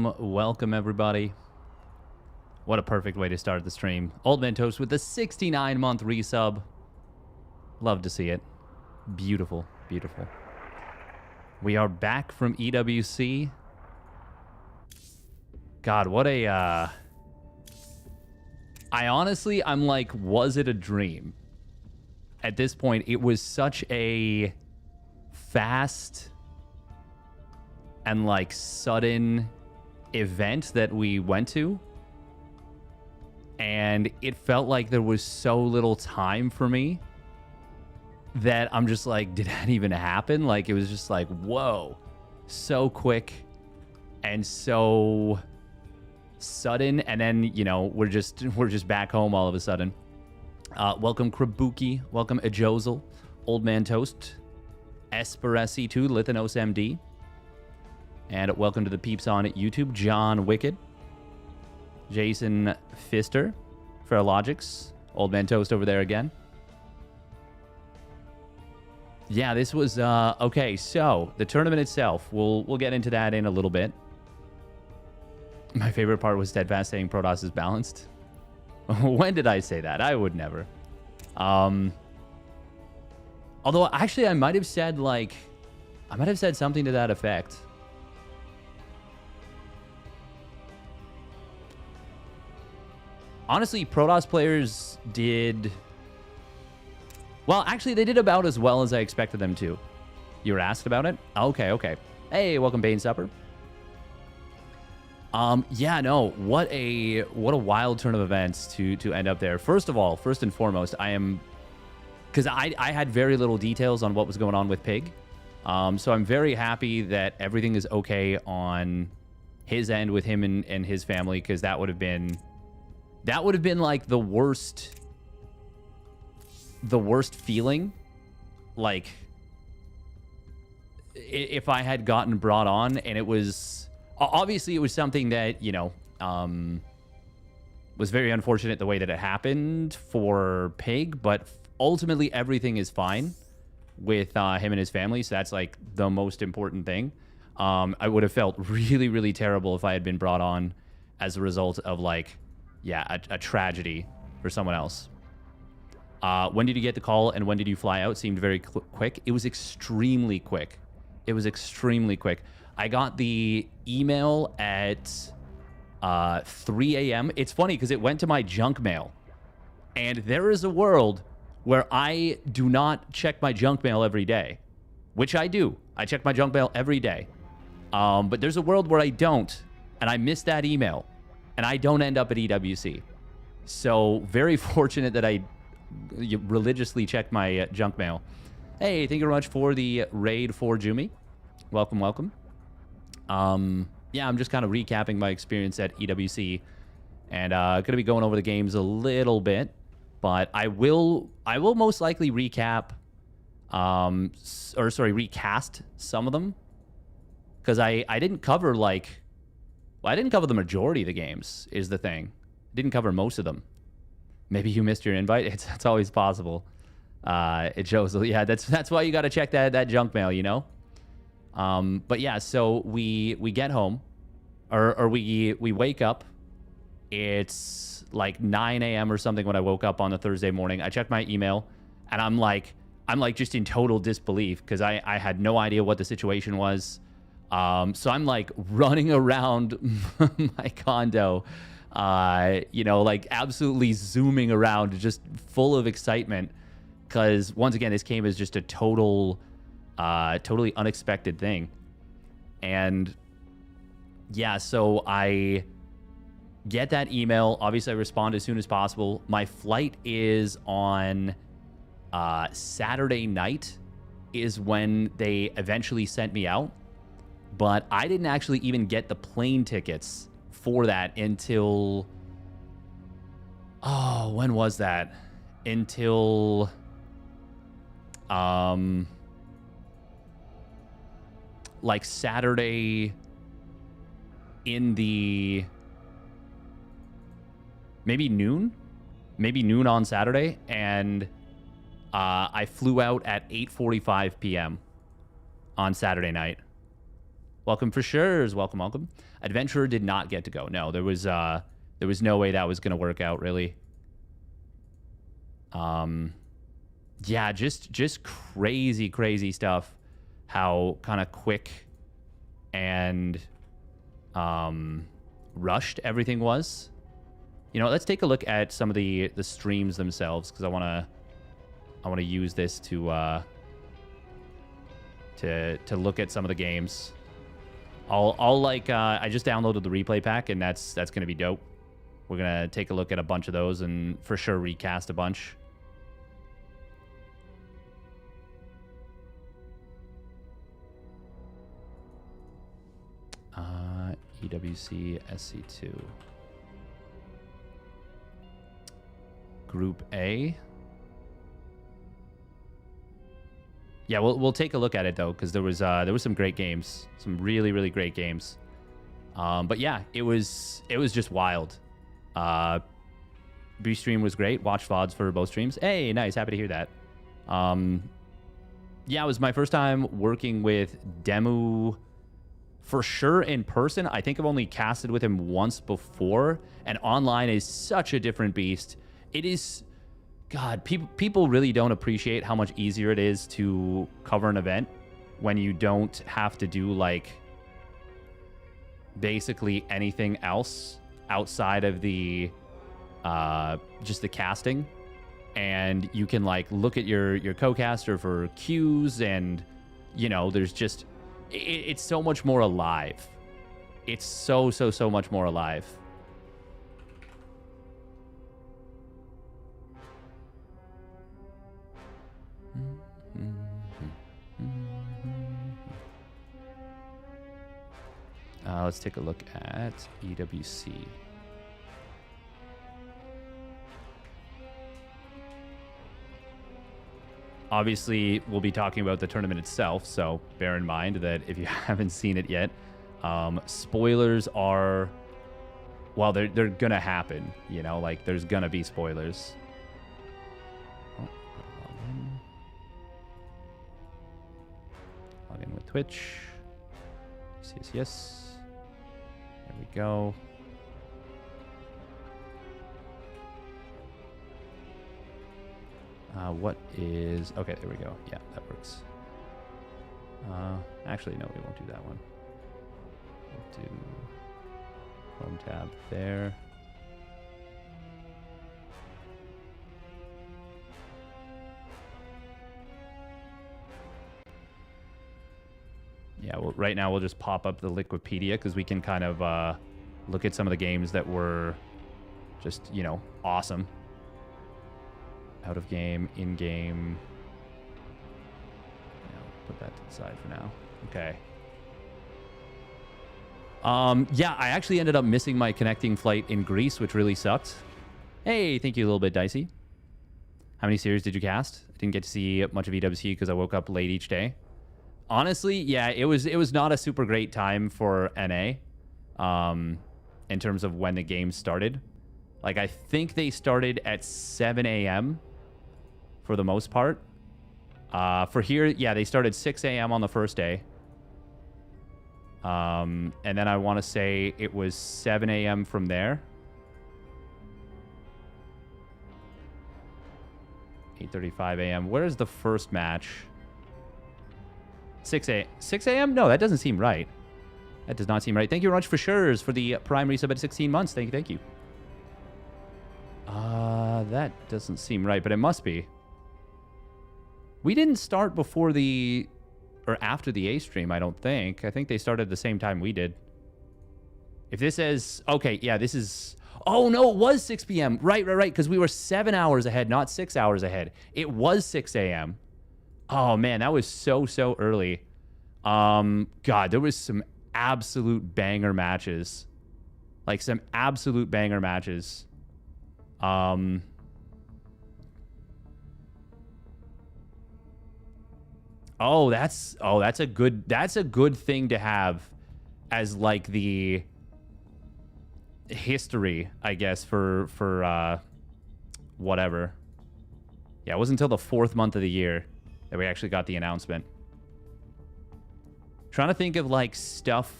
Welcome, everybody. What a perfect way to start the stream. Old Man Toast with the 69-month resub. Love to see it. Beautiful, beautiful. We are back from EWC. God, what a... I'm like, was it a dream? At this point, it was such a fast and like sudden event that we went to. And it felt like there was so little time for me that I'm just like, did that even happen? Like, it was just like, whoa, so quick and so sudden. And then, you know, we're just back home all of a sudden. Welcome Krabuki, welcome Ajozel, Old Man Toast, Esperesi2, Lithanos MD, and welcome to the peeps on YouTube, John Wicked, Jason Fister, Fairlogics, Old Man Toast over there again. Yeah, this was okay. So the tournament itself, we'll get into that in a little bit. My favorite part was Steadfast saying Protoss is balanced. When did I say that? I would never. Although actually I might have said something to that effect. Honestly, Protoss players did... Well, actually, they did about as well as I expected them to. You were asked about it? Okay, okay. Hey, welcome, Bane Supper. Yeah, no, what a wild turn of events to end up there. First of all, first and foremost, because I had very little details on what was going on with Pig. So I'm very happy that everything is okay on his end with him and his family, because that would have been like the worst feeling, like if I had gotten brought on and it was obviously it was something that, you know, was very unfortunate the way that it happened for Pig, but ultimately everything is fine with him and his family, so that's like the most important thing. I would have felt really, really terrible if I had been brought on as a result of like, yeah, a tragedy for someone else. When did you get the call and when did you fly out? Seemed very quick. It was extremely quick. It was extremely quick. I got the email at 3 a.m. It's funny because it went to my junk mail. And there is a world where I do not check my junk mail every day, which I do. I check my junk mail every day. But there's a world where I don't, and I miss that email, and I don't end up at EWC. So very fortunate that I religiously check my junk mail. Hey, thank you very much for the raid for Jumi. Welcome, welcome. Yeah, I'm just kind of recapping my experience at EWC, and going to be going over the games a little bit, but I will most likely recap, recast some of them, because I didn't cover I didn't cover the majority of the games is the thing. I didn't cover most of them. Maybe you missed your invite. It's always possible. It shows. Yeah, that's why you got to check that junk mail, you know. But yeah, so we get home, or we wake up. It's like 9 a.m. or something when I woke up on the Thursday morning. I checked my email, and I'm like just in total disbelief because I had no idea what the situation was. So I'm like running around my condo, you know, like absolutely zooming around, just full of excitement. Because once again, this came as just a totally unexpected thing. And yeah, so I get that email. Obviously, I respond as soon as possible. My flight is on Saturday night is when they eventually sent me out. But I didn't actually even get the plane tickets for that until... Oh, when was that? Until... like Saturday in the... Maybe noon on Saturday. And I flew out at 8:45 p.m. on Saturday night. Welcome for sure. Welcome, welcome. Adventurer did not get to go. No, there was no way that was going to work out, really. Yeah, just crazy stuff. How kind of quick and rushed everything was. You know, let's take a look at some of the streams themselves, because I want to use this to look at some of the games. I'll like I just downloaded the replay pack, and that's gonna be dope. We're gonna take a look at a bunch of those and for sure recast a bunch. EWC SC2 Group A. Yeah, we'll take a look at it though, because there was some great games, some really great games. But yeah, it was just wild. B stream was great. Watch VODs for both streams. Hey, nice, happy to hear that. Yeah, it was my first time working with Demu for sure in person. I think I've only casted with him once before, and online is such a different beast. It is. God, people really don't appreciate how much easier it is to cover an event when you don't have to do like basically anything else outside of the just the casting, and you can like look at your co-caster for cues, and you know, there's just it's so much more alive. It's so much more alive. Let's take a look at EWC. Obviously, we'll be talking about the tournament itself, so bear in mind that if you haven't seen it yet, spoilers are, well, they're gonna happen, you know, like there's gonna be spoilers. Log in with Twitch. Yes. There we go. What is... Okay, there we go. Yeah, that works. Actually, no, we won't do that one. We'll do Chrome tab there. Yeah, well, right now we'll just pop up the Liquipedia, because we can kind of look at some of the games that were just, you know, awesome. Out of game, in game. Yeah, put that to the side for now. Okay. Yeah, I actually ended up missing my connecting flight in Greece, which really sucked. Hey, thank you, a little bit dicey. How many series did you cast? I didn't get to see much of EWC because I woke up late each day. Honestly, yeah, it was not a super great time for NA, in terms of when the game started. Like, I think they started at 7 a.m. for the most part. For here, yeah, they started 6 a.m. on the first day. And then I want to say it was 7 a.m. from there. 8:35 a.m. Where's the first match? 6 a.m.? No, that doesn't seem right. That does not seem right. Thank you very much for Shurs for the Prime resub at 16 months. Thank you. That doesn't seem right, but it must be. We didn't start before the... or after the A stream, I don't think. I think they started at the same time we did. If this says... Okay, yeah, this is... Oh, no, it was 6 p.m. Right, because we were 7 hours ahead, not 6 hours ahead. It was 6 a.m. Oh, man, that was so early. God, there was some absolute banger matches. Like, some absolute banger matches. Oh, that's a good thing to have as, like, the history, I guess, for whatever. Yeah, it wasn't until the 4th month of the year that we actually got the announcement. Trying to think of like stuff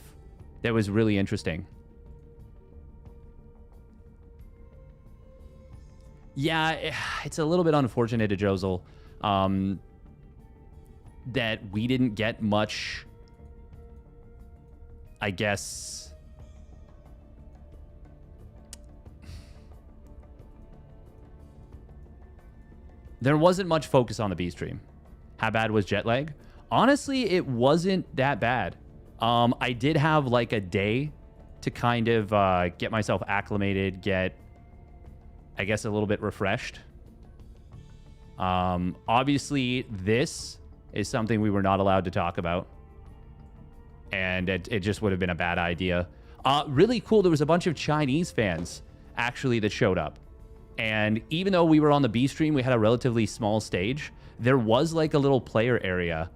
that was really interesting. Yeah, it's a little bit unfortunate to Josel that we didn't get much, I guess. There wasn't much focus on the B stream. How bad was jet lag? Honestly, it wasn't that bad. I did have like a day to kind of get myself acclimated, get, I guess, a little bit refreshed. Obviously, this is something we were not allowed to talk about. And it just would have been a bad idea. Really cool, there was a bunch of Chinese fans, actually, that showed up. And even though we were on the B stream, we had a relatively small stage. There was like a little player area.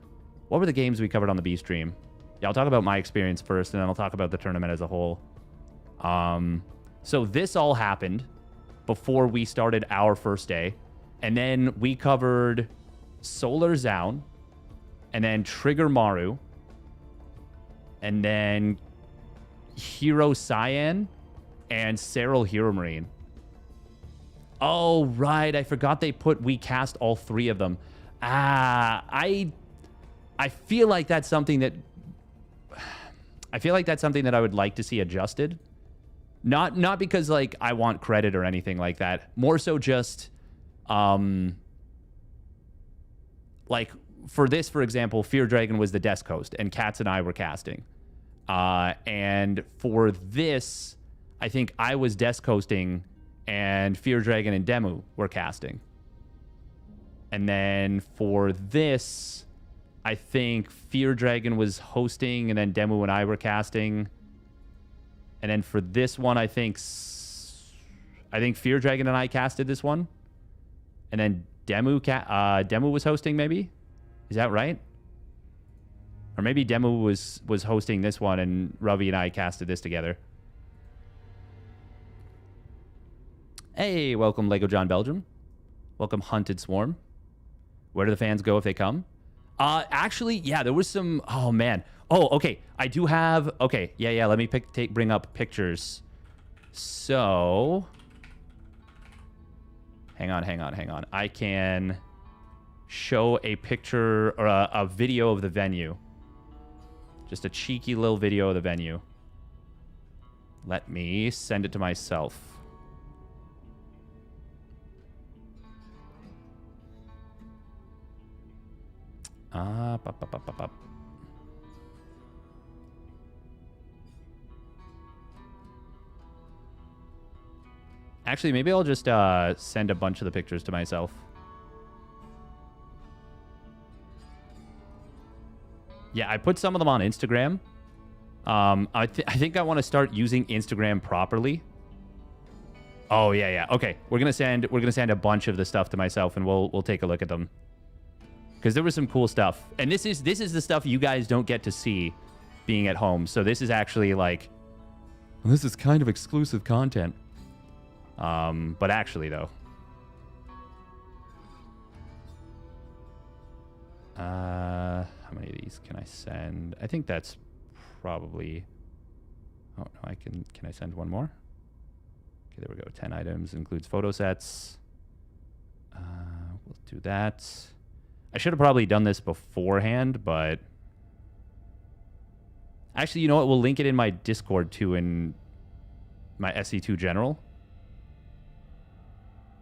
What were the games we covered on the B stream? Yeah, I'll talk about my experience first, and then I'll talk about the tournament as a whole. So this all happened before we started our first day. And then we covered Solar Zaun, and then Trigger Maru, and then Hero Cyan, and Serral Hero Marine. Oh, right. I forgot we cast all three of them. I feel like that's something that I would like to see adjusted. Not because like I want credit or anything like that. More so just like for this, for example, Fear Dragon was the desk host and Katz and I were casting. And for this, I think I was desk hosting and Fear Dragon and Demu were casting. And then for this, I think Fear Dragon was hosting, and then Demu and I were casting. And then for this one, I think Fear Dragon and I casted this one. And then Demu was hosting, maybe? Is that right? Or maybe Demu was hosting this one, and Ravi and I casted this together. Hey, welcome Lego John Belgium. Welcome Hunted Swarm. Where do the fans go if they come? Actually, yeah, there was some... Oh, man. Oh, okay. I do have... Okay, yeah. Let me bring up pictures. So... Hang on. I can show a picture or a video of the venue. Just a cheeky little video of the venue. Let me send it to myself. Actually, maybe I'll just send a bunch of the pictures to myself. Yeah, I put some of them on Instagram. I think I want to start using Instagram properly. Oh yeah. Okay, we're gonna send a bunch of the stuff to myself, and we'll take a look at them. Because there was some cool stuff. And this is the stuff you guys don't get to see being at home. So this is actually like... Well, this is kind of exclusive content. But actually, though... how many of these can I send? I think that's probably... Oh, no, can I send one more? Okay, there we go. 10 items. Includes photo sets. We'll do that. I should have probably done this beforehand, but... Actually, you know what? We'll link it in my Discord, too, in my SE2 General.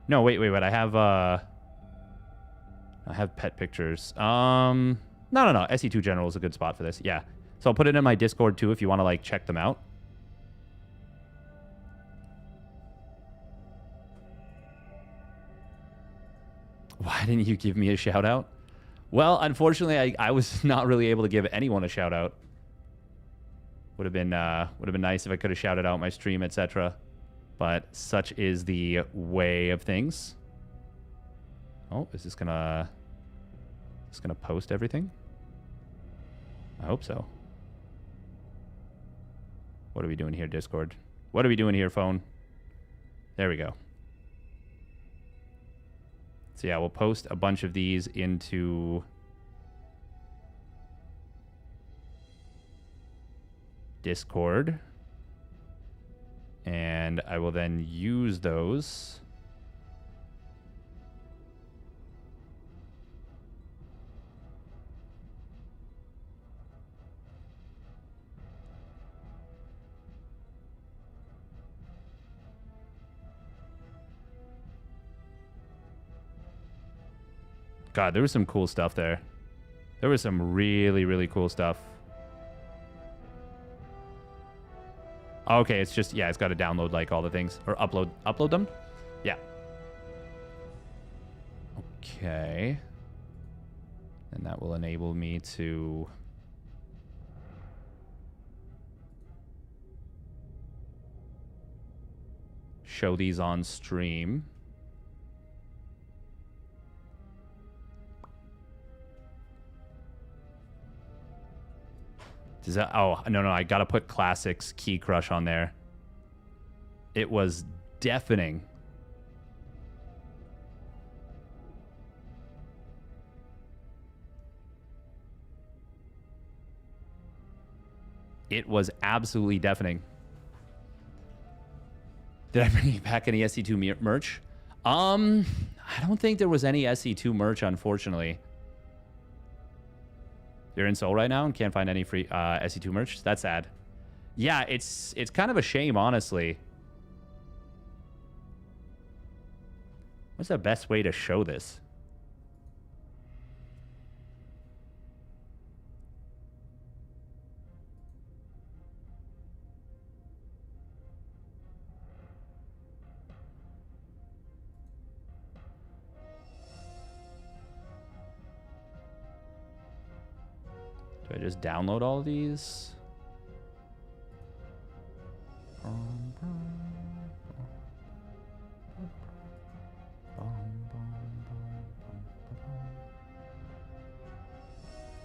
No, wait. I have pet pictures. No. SE2 General is a good spot for this. Yeah. So I'll put it in my Discord, too, if you want to, like, check them out. Why didn't you give me a shout-out? Well, unfortunately, I was not really able to give anyone a shout out. Would have been nice if I could have shouted out my stream, etc. But such is the way of things. Oh, is this gonna post everything? I hope so. What are we doing here, Discord? What are we doing here, phone? There we go. So yeah, we'll post a bunch of these into Discord. And I will then use those. God, there was some cool stuff there. There was some really, really cool stuff. Okay, it's just, yeah, it's got to download like all the things or upload them. Yeah. Okay. And that will enable me to show these on stream. Does that, oh, no, I gotta put Classics Key Crush on there. It was deafening. It was absolutely deafening. Did I bring back any SC2 merch? I don't think there was any SC2 merch, unfortunately. You're in Seoul right now and can't find any free SC2 merch? That's sad. Yeah, it's kind of a shame, honestly. What's the best way to show this? Do I just download all of these?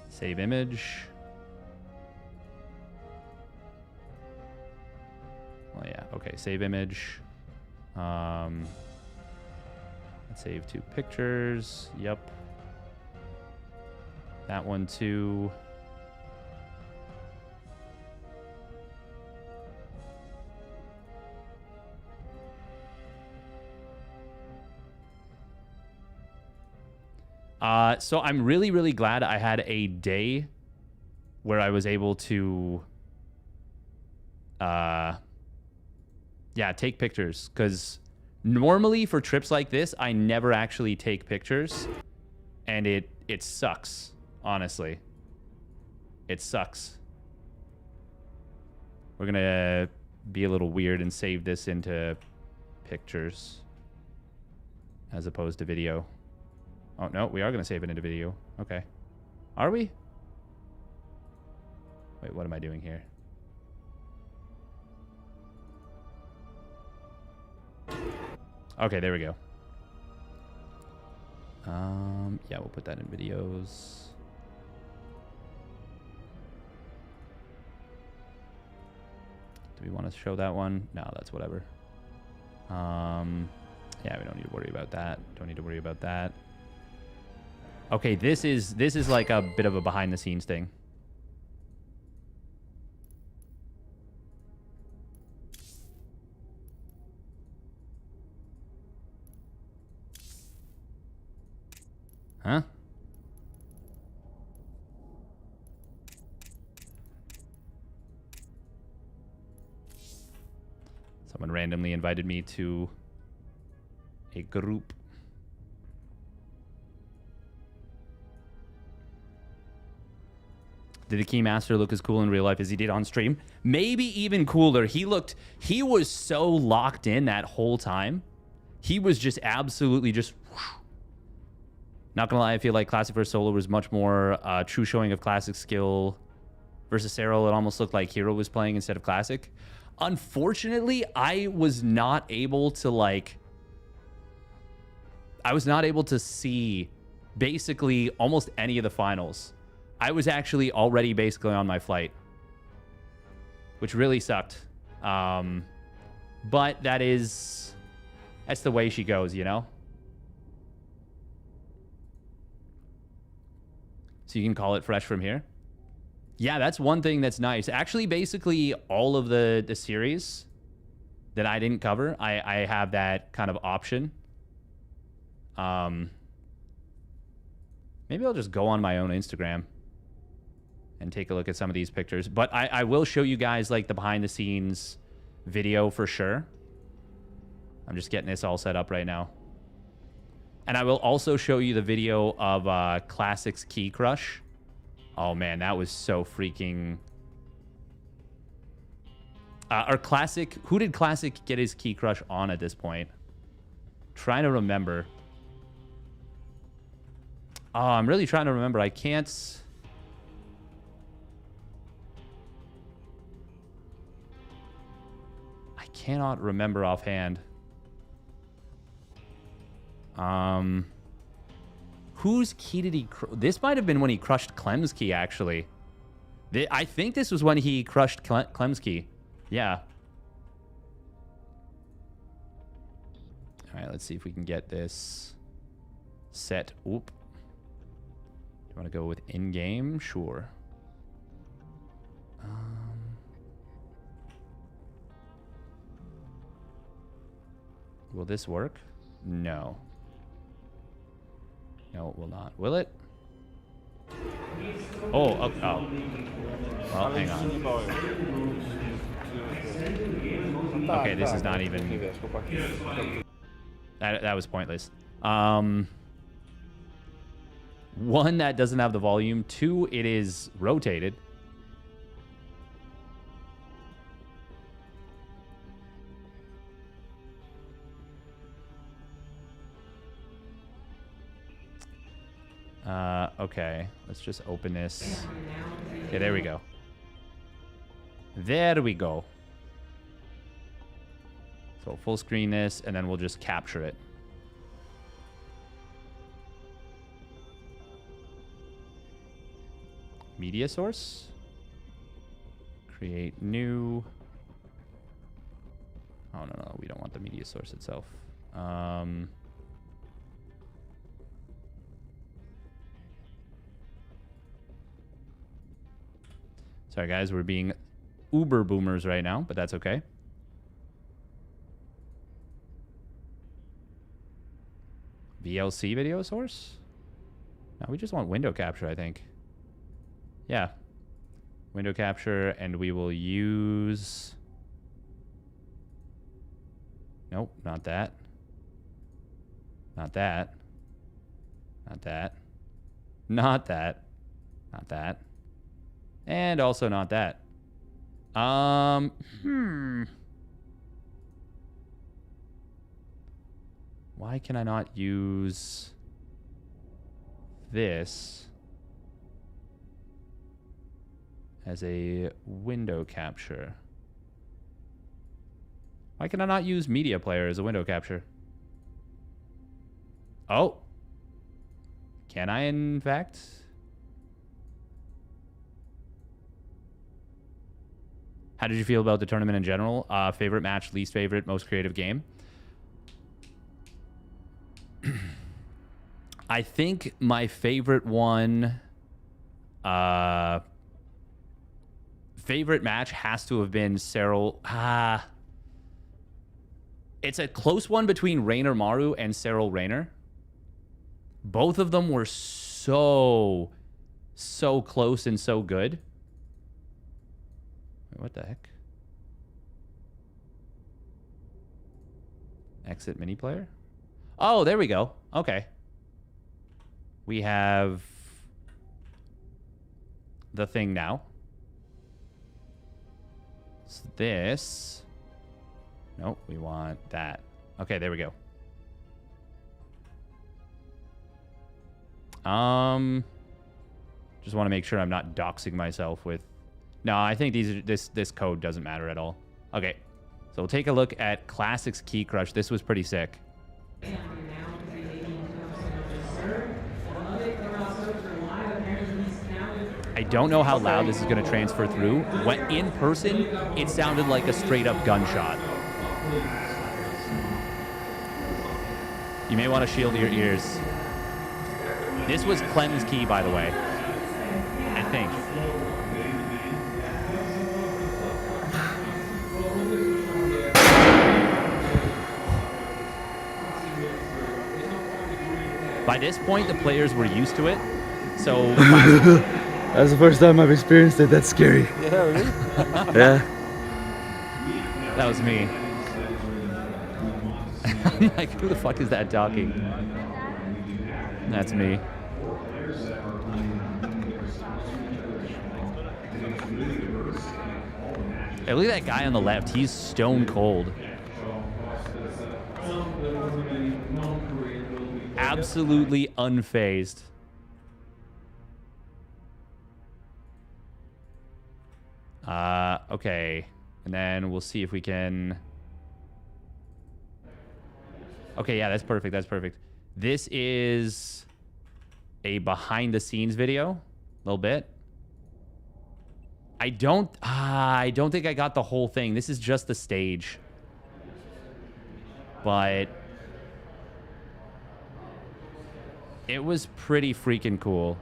Save image. Well, yeah, okay, save image. Let's save 2 pictures. Yep. That one too. So I'm really, really glad I had a day where I was able to, yeah, take pictures. Because normally for trips like this, I never actually take pictures. And it sucks, honestly. It sucks. We're going to be a little weird and save this into pictures as opposed to video. Oh, no, we are going to save it into video. Okay. Are we? Wait, what am I doing here? Okay, there we go. Yeah, we'll put that in videos. Do we want to show that one? No, that's whatever. Yeah, we don't need to worry about that. Don't need to worry about that. Okay, this is like a bit of a behind the scenes thing. Huh? Someone randomly invited me to a group. Did the Keymaster look as cool in real life as he did on stream? Maybe even cooler. He was so locked in that whole time. He was just absolutely just... Whoosh. Not gonna lie, I feel like Classic vs. Solo was much more true showing of Classic skill. Versus Serral, it almost looked like Hero was playing instead of Classic. Unfortunately, I was not able to, like... I was not able to see basically almost any of the finals. I was actually already basically on my flight, which really sucked. But that's the way she goes, you know? So you can call it fresh from here. Yeah, that's one thing that's nice. Actually, basically all of the series that I didn't cover, I have that kind of option. Maybe I'll just go on my own Instagram and take a look at some of these pictures. But I will show you guys like the behind the scenes video for sure. I'm just getting this all set up right now. And I will also show you the video of Classic's Key Crush. Oh man, that was so freaking... or Classic... Who did Classic get his Key Crush on at this point? Trying to remember. Oh, I'm really trying to remember. I can't... I cannot remember offhand. Whose key did he... This might have been when he crushed Clem's key, actually. I think this was when he crushed Clem's key. Yeah. All right, let's see if we can get this set. Oop. Do you want to go with in-game? Sure. Will this work? No. No, it will not. Will it? Oh, oh, oh. Well, hang on. Okay, this is not even... That was pointless. One, that doesn't have the volume. Two, it is rotated. Okay, let's just open this. Okay, there we go. There we go. So full screen this, and then we'll just capture it. Media source. Create new. Oh, no, we don't want the media source itself. Sorry, guys, we're being uber boomers right now, but that's okay. VLC video source? No, we just want window capture, I think. Yeah. Window capture, and we will use... Nope, not that. Not that. Not that. Not that. Not that. And also not that. Why can I not use this as a window capture? Why can I not use media player as a window capture? Oh. Can I, in fact? How did you feel about the tournament in general? Favorite match, least favorite, most creative game? I think my favorite one... favorite match has to have been Cyril... it's a close one between Rainer Maru and Cyril Rainer. Both of them were so close and so good. Wait, what the heck? Exit mini player? Oh, there we go. Okay. We have the thing now. So this... Nope, we want that. Okay, there we go. Just want to make sure I'm not doxing myself with... No, I think this code doesn't matter at all. Okay, so we'll take a look at Classic's Key Crush. This was pretty sick. I don't know how loud this is going to transfer through. When in person, it sounded like a straight-up gunshot. You may want to shield your ears. This was Clem's key, by the way. I think. By this point, the players were used to it. So that's the first time I've experienced it. That's scary. Yeah, really? Yeah. That was me. I'm like, who the fuck is that talking? That's me. Hey, look at that guy on the left. He's stone cold. Absolutely unfazed. Okay. And then we'll see if we can... Okay, yeah, that's perfect. That's perfect. This is a behind-the-scenes video. A little bit. I don't think I got the whole thing. This is just the stage. But... it was pretty freaking cool.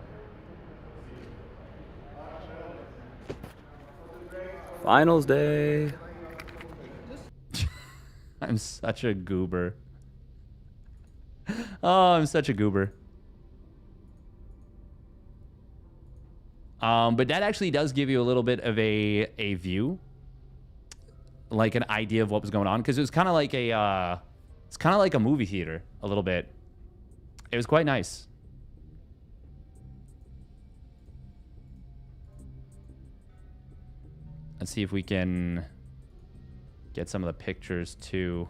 Finals day. I'm such a goober. Oh, I'm such a goober. But that actually does give you a little bit of a view, like an idea of what was going on, because it was kind of like it's kind of like a movie theater a little bit. It was quite nice. Let's see if we can get some of the pictures too.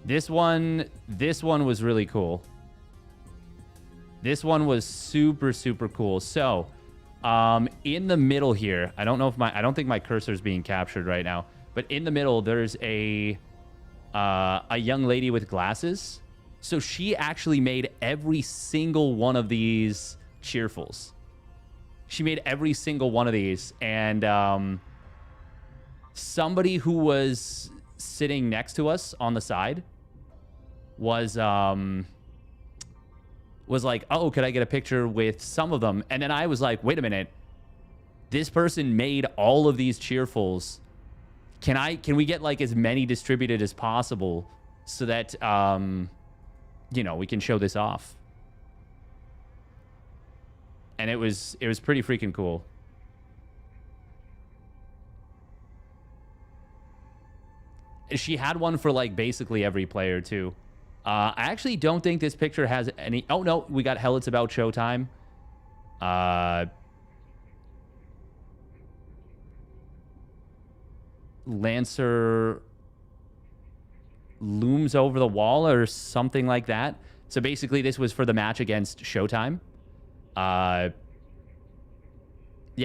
This one was really cool. This one was super, super cool. So, in the middle here, I don't think my cursor is being captured right now, but in the middle, there's a young lady with glasses. So she actually made every single one of these cheerfuls. She made every single one of these, and somebody who was sitting next to us on the side was like, oh, could I get a picture with some of them? And then I was like, wait a minute. This person made all of these cheerfuls. Can we get like as many distributed as possible so that, you know, we can show this off? And it was pretty freaking cool. She had one for like basically every player too. I actually don't think this picture has any... Oh, no. We got Hell It's About Showtime. Lancer looms over the wall or something like that. So basically, this was for the match against Showtime. Yeah,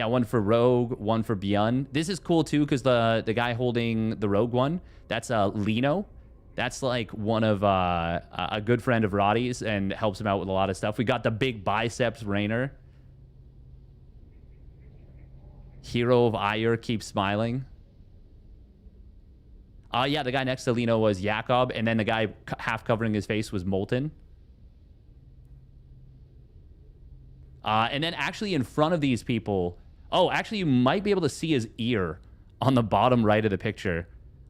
one for Rogue, one for Beyond. This is cool, too, because the guy holding the Rogue one, that's Lino. That's like one of a good friend of Roddy's and helps him out with a lot of stuff. We got the big biceps Rainer. Hero of Ire keeps smiling. Yeah, the guy next to Lino was Jakob, and then the guy half covering his face was Molten. And then actually in front of these people... Oh, actually, you might be able to see his ear on the bottom right of the picture.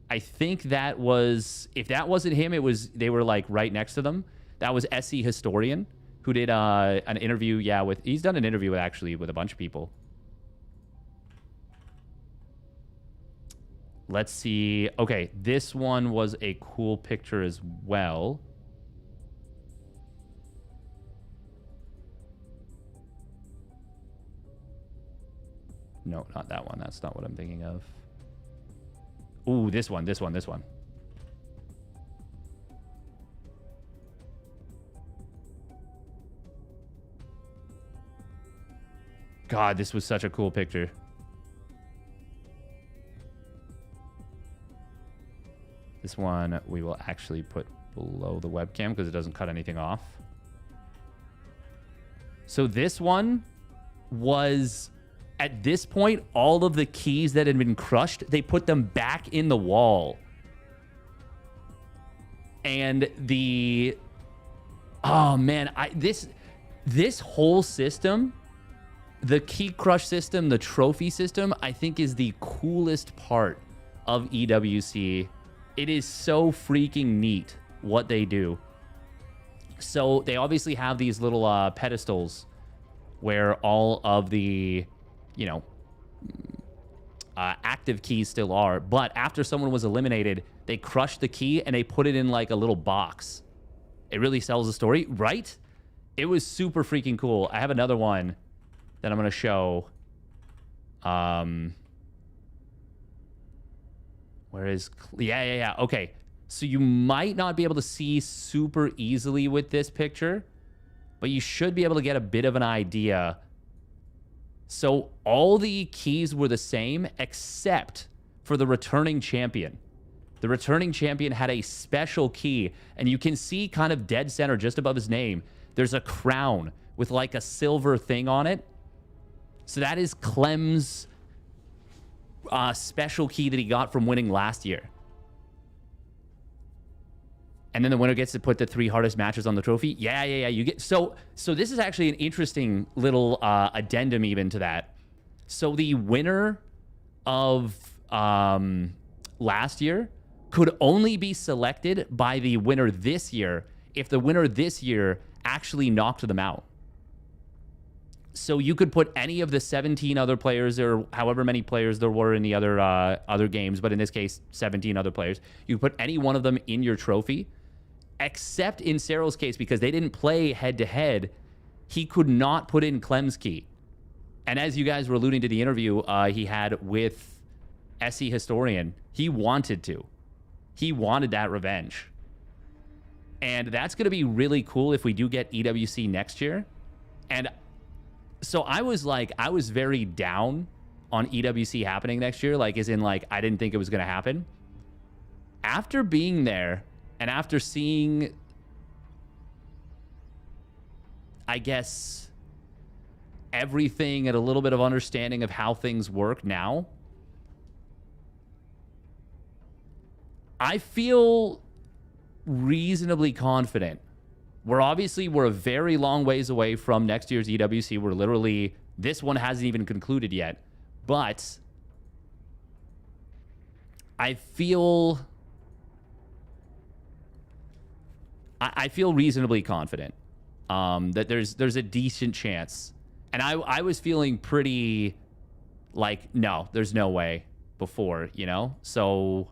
I think that was... If that wasn't him, they were like right next to them. That was SC Historian, who did an interview, yeah, with... He's done an interview actually with a bunch of people. Let's see. Okay, this one was a cool picture as well. No, not that one. That's not what I'm thinking of. Ooh, this one. God, this was such a cool picture. This one we will actually put below the webcam because it doesn't cut anything off. So this one was, at this point, all of the keys that had been crushed, they put them back in the wall. And the, oh man, this whole system, the key crush system, the trophy system, I think is the coolest part of EWC. It is so freaking neat what they do. So they obviously have these little pedestals where all of the, you know, active keys still are. But after someone was eliminated, they crushed the key and they put it in like a little box. It really sells the story, right? It was super freaking cool. I have another one that I'm going to show. Where is... Yeah. Okay. So you might not be able to see super easily with this picture, but you should be able to get a bit of an idea. So all the keys were the same except for the returning champion. The returning champion had a special key, and you can see kind of dead center just above his name, there's a crown with like a silver thing on it. So that is Clem's special key that he got from winning last year. And then the winner gets to put the 3 hardest matches on the trophy. Yeah. You get so this is actually an interesting little addendum even to that. So the winner of last year could only be selected by the winner this year if the winner this year actually knocked them out. So you could put any of the 17 other players or however many players there were in the other games, but in this case, 17 other players. You could put any one of them in your trophy. Except in Cyril's case, because they didn't play head-to-head, he could not put in Clem's key. And as you guys were alluding to the interview he had with SE Historian, he wanted to. He wanted that revenge. And that's going to be really cool if we do get EWC next year. And so I was very down on EWC happening next year, like as in like I didn't think it was going to happen. After being there, and after seeing, I guess, everything and a little bit of understanding of how things work now, I feel reasonably confident. We're a very long ways away from next year's EWC. We're literally, this one hasn't even concluded yet. But I feel reasonably confident that there's a decent chance. And I was feeling pretty like, no, there's no way before, you know? So,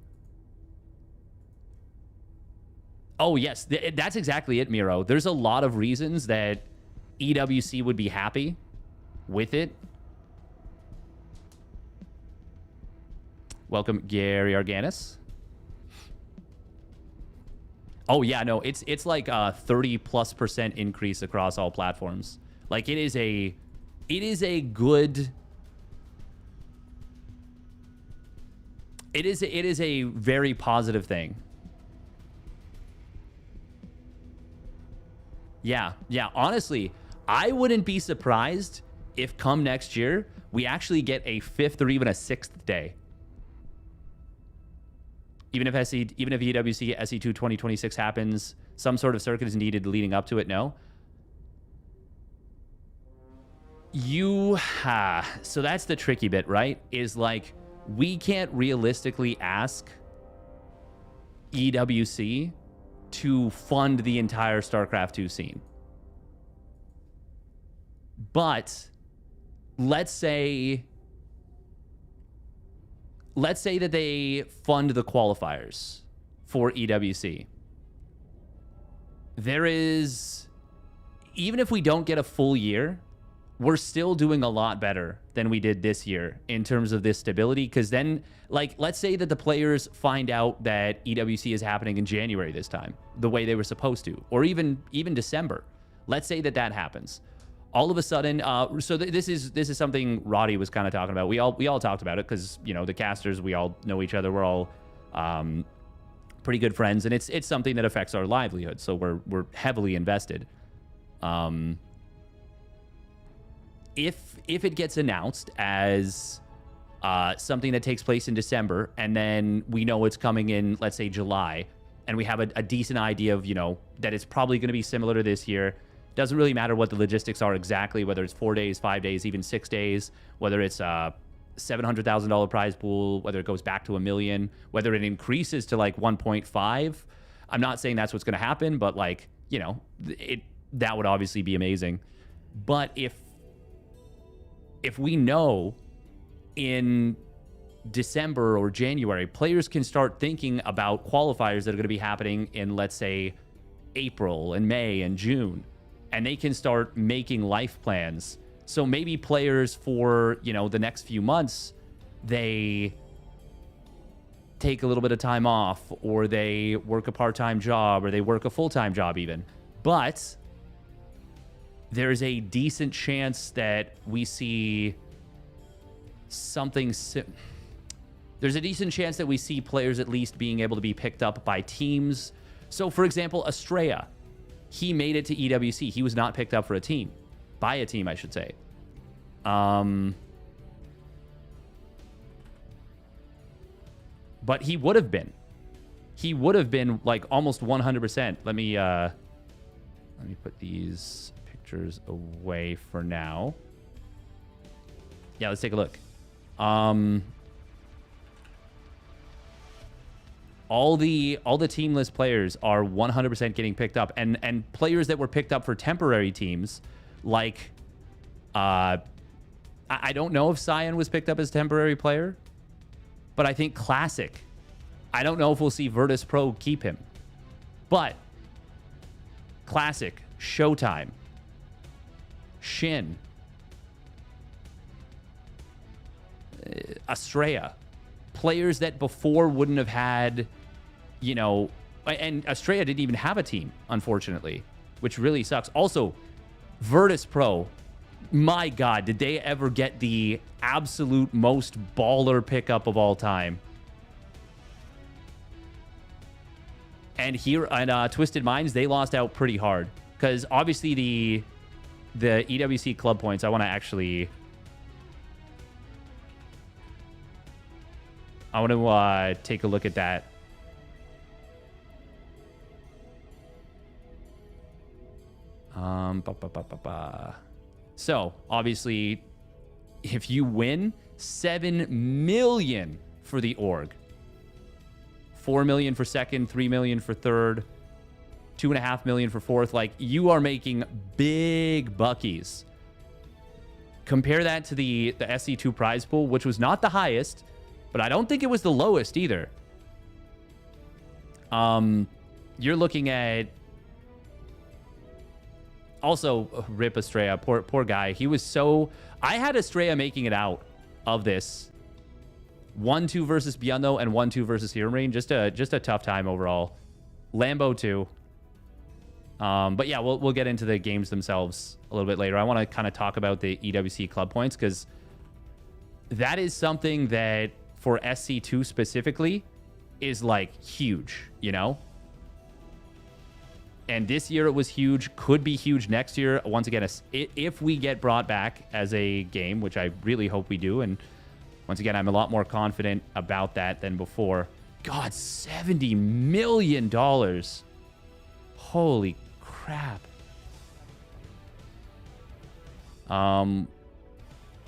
oh, yes, that's exactly it, Miro. There's a lot of reasons that EWC would be happy with it. Welcome, Gary Arganis. Oh yeah, no, it's like a 30+% increase across all platforms. Like it is a good. It is a very positive thing. Yeah. Honestly, I wouldn't be surprised if come next year we actually get a 5th or even a 6th day. Even if EWC SE2 2026 happens, some sort of circuit is needed leading up to it, no? So that's the tricky bit, right? Is like, we can't realistically ask EWC to fund the entire StarCraft 2 scene. But let's say that they fund the qualifiers for EWC. There is, even if we don't get a full year, we're still doing a lot better than we did this year in terms of this stability. Because then, like, let's say that the players find out that EWC is happening in January this time, the way they were supposed to, or even December. Let's say that happens. All of a sudden, this is something Roddy was kind of talking about. We all talked about it because, you know, the casters, we all know each other. We're all pretty good friends, and it's something that affects our livelihood. So we're heavily invested. If it gets announced as something that takes place in December, and then we know it's coming in, let's say July, and we have a decent idea of, you know, that it's probably going to be similar to this year. Doesn't really matter what the logistics are exactly, whether it's 4 days, 5 days, even 6 days, whether it's a $700,000 prize pool, whether it goes back to $1 million, whether it increases to like 1.5. I'm not saying that's what's going to happen, but like, you know, that would obviously be amazing. But if we know in December or January, players can start thinking about qualifiers that are going to be happening in, let's say, April and May and June, and they can start making life plans. So maybe players for, you know, the next few months, they take a little bit of time off, or they work a part-time job, or they work a full-time job even. But there's a decent chance that we see something... There's a decent chance that we see players at least being able to be picked up by teams. So, for example, Estrella, he made it to EWC. He was not picked up for a team. By a team, I should say. But he would have been. He would have been like almost 100%. Let me put these pictures away for now. Yeah, let's take a look. All the teamless players are 100% getting picked up, and players that were picked up for temporary teams, like I don't know if Cyan was picked up as a temporary player, but I think Classic. I don't know if we'll see Virtus Pro keep him, but Classic, Showtime, Shin, Estrella, players that before wouldn't have had, you know, and Estrella didn't even have a team, unfortunately, which really sucks. Also, Virtus Pro, my God, did they ever get the absolute most baller pickup of all time? And here on Twisted Minds, they lost out pretty hard, because obviously the EWC club points, I want to take a look at that. So, obviously, if you win, 7 million for the org. 4 million for second, 3 million for third, 2.5 million for fourth. Like, you are making big buckies. Compare that to the SC2 prize pool, which was not the highest, but I don't think it was the lowest either. You're looking at... Also, rip Estrella. Poor guy. He was so... I had Estrella making it out of this. 1-2 versus Biondo and 1-2 versus Hero Marine. Just a tough time overall. Lambo too. But yeah, we'll get into the games themselves a little bit later. I want to kind of talk about the EWC club points, because that is something that for SC2 specifically is like huge, you know? And this year it was huge, could be huge next year. Once again, if we get brought back as a game, which I really hope we do. And once again, I'm a lot more confident about that than before. God, $70 million. Holy crap.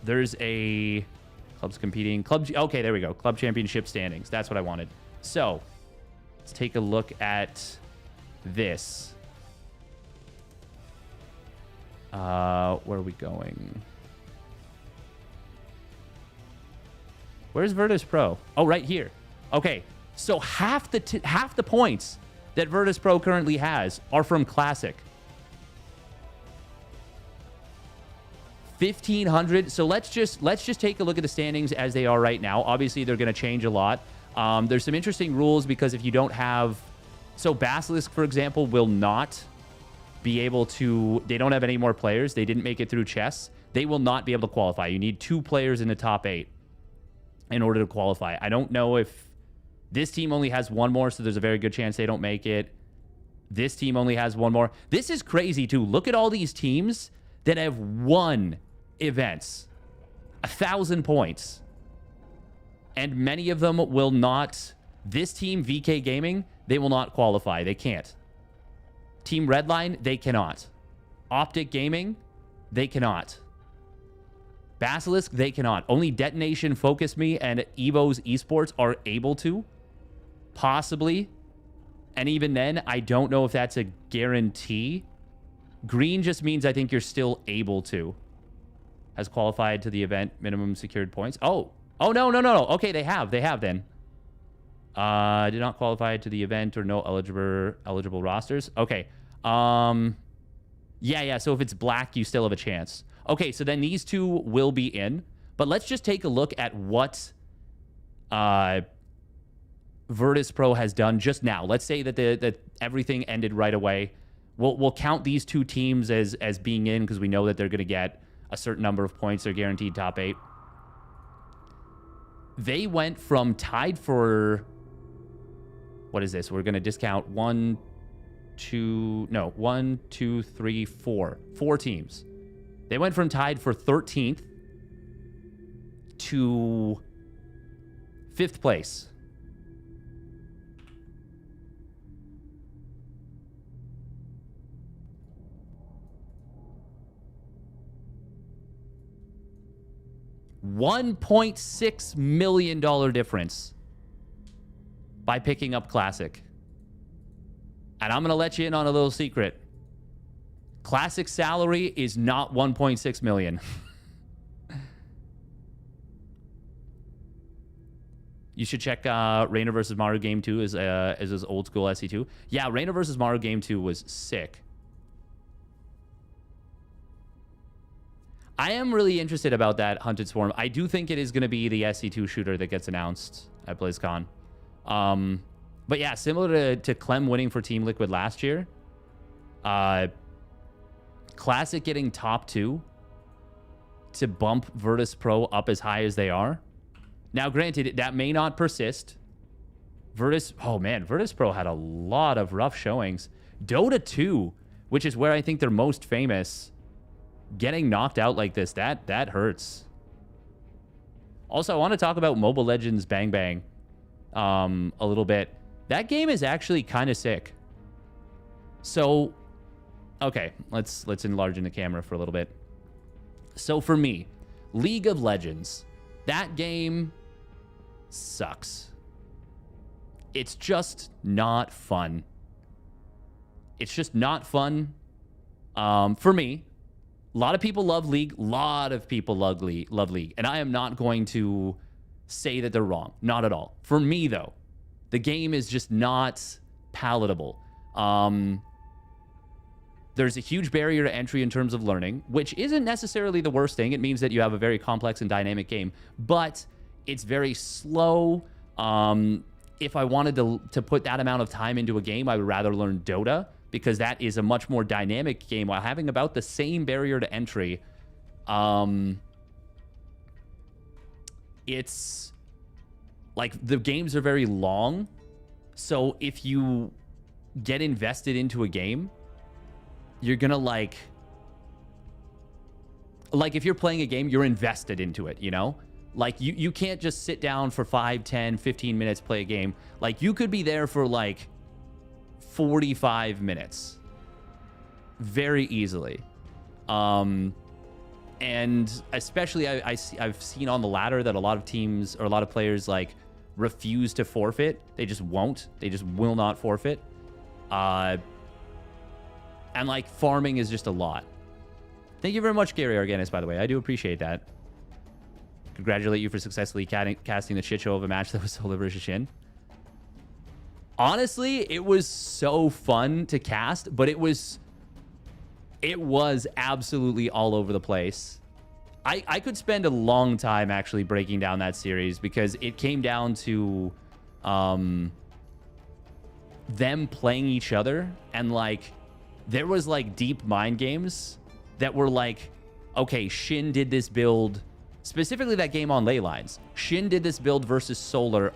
There's a... Clubs competing. Okay, there we go. Club championship standings. That's what I wanted. So, let's take a look at this. Where are we going? Where's Virtus Pro? Oh, right here. Okay, so half the points that Virtus Pro currently has are from Classic. 1,500. So let's just take a look at the standings as they are right now. Obviously, they're going to change a lot. There's some interesting rules, because if you don't have... So Basilisk, for example, will not be able to... They don't have any more players. They didn't make it through chess. They will not be able to qualify. You need 2 players in the top 8 in order to qualify. I don't know if... This team only has 1 more, so there's a very good chance they don't make it. This team only has 1 more. This is crazy, too. Look at all these teams that have won events. 1,000 points. And many of them will not... This team, VK Gaming, they will not qualify. They can't. Team Redline, they cannot. Optic Gaming, they cannot. Basilisk, they cannot. Only Detonation, Focus Me, and Evo's Esports are able to. Possibly. And even then, I don't know if that's a guarantee. Green just means I think you're still able to. Has qualified to the event, minimum secured points. Oh, no. Okay, they have then. Did not qualify to the event or no eligible rosters. Okay. Yeah. So if it's black, you still have a chance. Okay, so then these two will be in. But let's just take a look at what Virtus Pro has done just now. Let's say that everything ended right away. We'll count these two teams as being in because we know that they're going to get a certain number of points. They're guaranteed top 8. They went from tied for... What is this? We're going to discount 1, 2, 3, 4. 4 teams. They went from tied for 13th to 5th place. $1.6 million difference by picking up Classic. And I'm going to let you in on a little secret. Classic salary is not 1.6 million. You should check Reina vs. Maru Game 2 as his old school SC2. Yeah, Reina vs. Maru Game 2 was sick. I am really interested about that Hunted Swarm. I do think it is going to be the SC2 shooter that gets announced at BlizzCon. But yeah, similar to Clem winning for Team Liquid last year. Classic getting top 2 to bump Virtus Pro up as high as they are. Now, granted, that may not persist. Virtus Pro had a lot of rough showings. Dota 2, which is where I think they're most famous, getting knocked out like this, that hurts. Also, I want to talk about Mobile Legends Bang Bang a little bit. That game is actually kind of sick. So, okay, let's enlarge in the camera for a little bit. So for me, League of Legends, that game sucks. It's just not fun. It's just not fun for me. A lot of people love League. A lot of people love League. And I am not going to say that they're wrong. Not at all. For me, though, the game is just not palatable. There's a huge barrier to entry in terms of learning, which isn't necessarily the worst thing. It means that you have a very complex and dynamic game, but it's very slow. If I wanted to put that amount of time into a game, I would rather learn Dota, because that is a much more dynamic game while having about the same barrier to entry. It's like the games are very long. So if you get invested into a game, you're gonna like if you're playing a game, you're invested into it, you know? Like you can't just sit down for 5, 10, 15 minutes, play a game. Like you could be there for like 45 minutes very easily. And especially I've seen on the ladder that a lot of teams or a lot of players like refuse to forfeit. They just won't. They just will not forfeit. And like farming is just a lot. Thank you very much, Gary Arganis, by the way. I do appreciate that. Congratulate you for successfully casting the shit show of a match that was Solar versus Shin. Honestly, it was so fun to cast, but it was absolutely all over the place. I could spend a long time actually breaking down that series because it came down to them playing each other, and like there was like deep mind games that were like, okay, Shin did this build, specifically that game on Ley Lines. Shin did this build versus Solar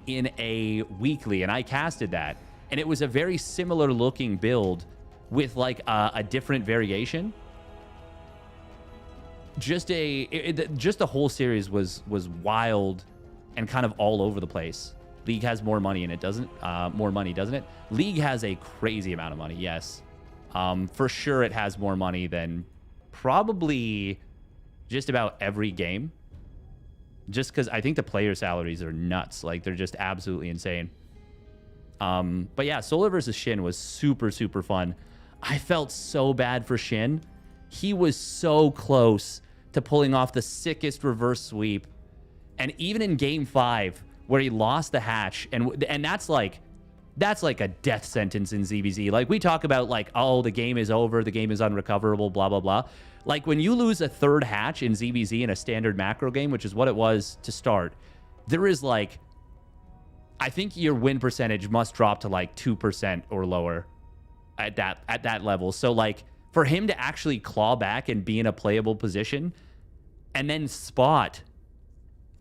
in a weekly, and I casted that, and it was a very similar looking build with like a different variation. Just the whole series was wild and kind of all over the place. League has more money in it, doesn't more money, doesn't it? League has a crazy amount of money, yes. For sure it has more money than probably just about every game. Just because I think the player salaries are nuts. Like, they're just absolutely insane. But yeah, Solar versus Shin was super, super fun. I felt so bad for Shin. He was so close to pulling off the sickest reverse sweep. And even in game 5, where he lost the hatch, and that's like a death sentence in ZBZ. Like, we talk about, like, oh, the game is over, the game is unrecoverable, blah, blah, blah. Like, when you lose a third hatch in ZBZ in a standard macro game, which is what it was to start, there is, like, I think your win percentage must drop to, like, 2% or lower at that level. So, like, for him to actually claw back and be in a playable position and then spot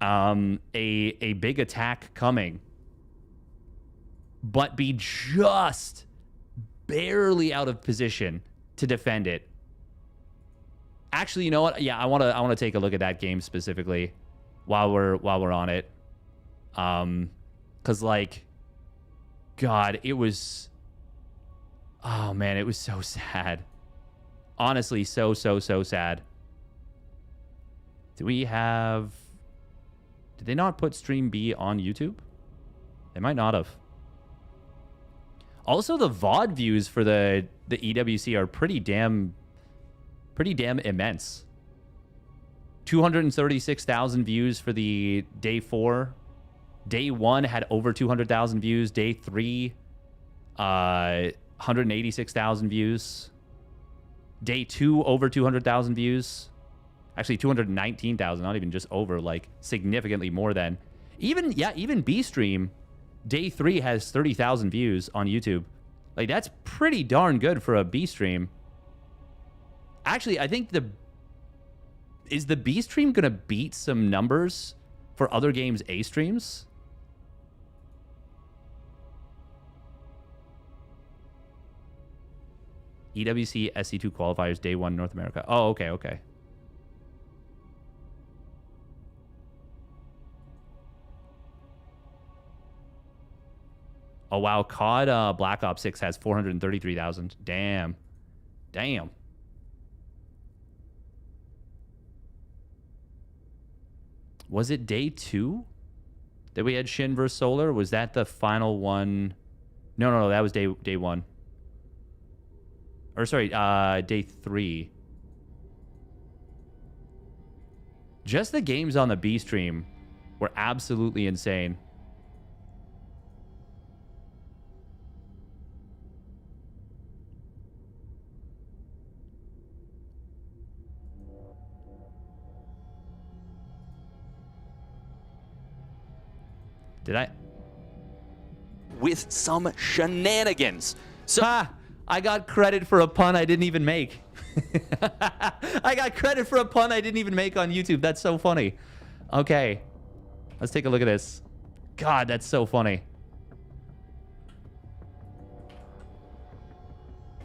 a big attack coming, but be just barely out of position to defend it. Actually, you know what? Yeah, I want to take a look at that game specifically while we're on it. 'Cause, like, God, it was, oh man, it was so sad. Honestly, so sad. Did they not put Stream B on YouTube? They might not have. Also, the VOD views for the EWC are pretty damn immense. 236,000 views for the day 4. Day 1 had over 200,000 views. Day 3, 186,000 views. Day 2, over 200,000 views. Actually, 219,000, not even just over, like, significantly more than. Even B-Stream, Day 3 has 30,000 views on YouTube. Like, that's pretty darn good for a B-Stream. Actually, I think is the B-Stream going to beat some numbers for other games' A-Streams? EWC SC2 qualifiers, Day 1, North America. Oh, okay. Oh, wow. COD Black Ops 6 has 433,000. Damn. Was it day 2 that we had Shin versus Solar? Was that the final one? No, that was day 1. Or sorry, day 3. Just the games on the B stream were absolutely insane. Did I? With some shenanigans. So I got credit for a pun I didn't even make. I got credit for a pun I didn't even make on YouTube. That's so funny. Okay. Let's take a look at this. God, that's so funny.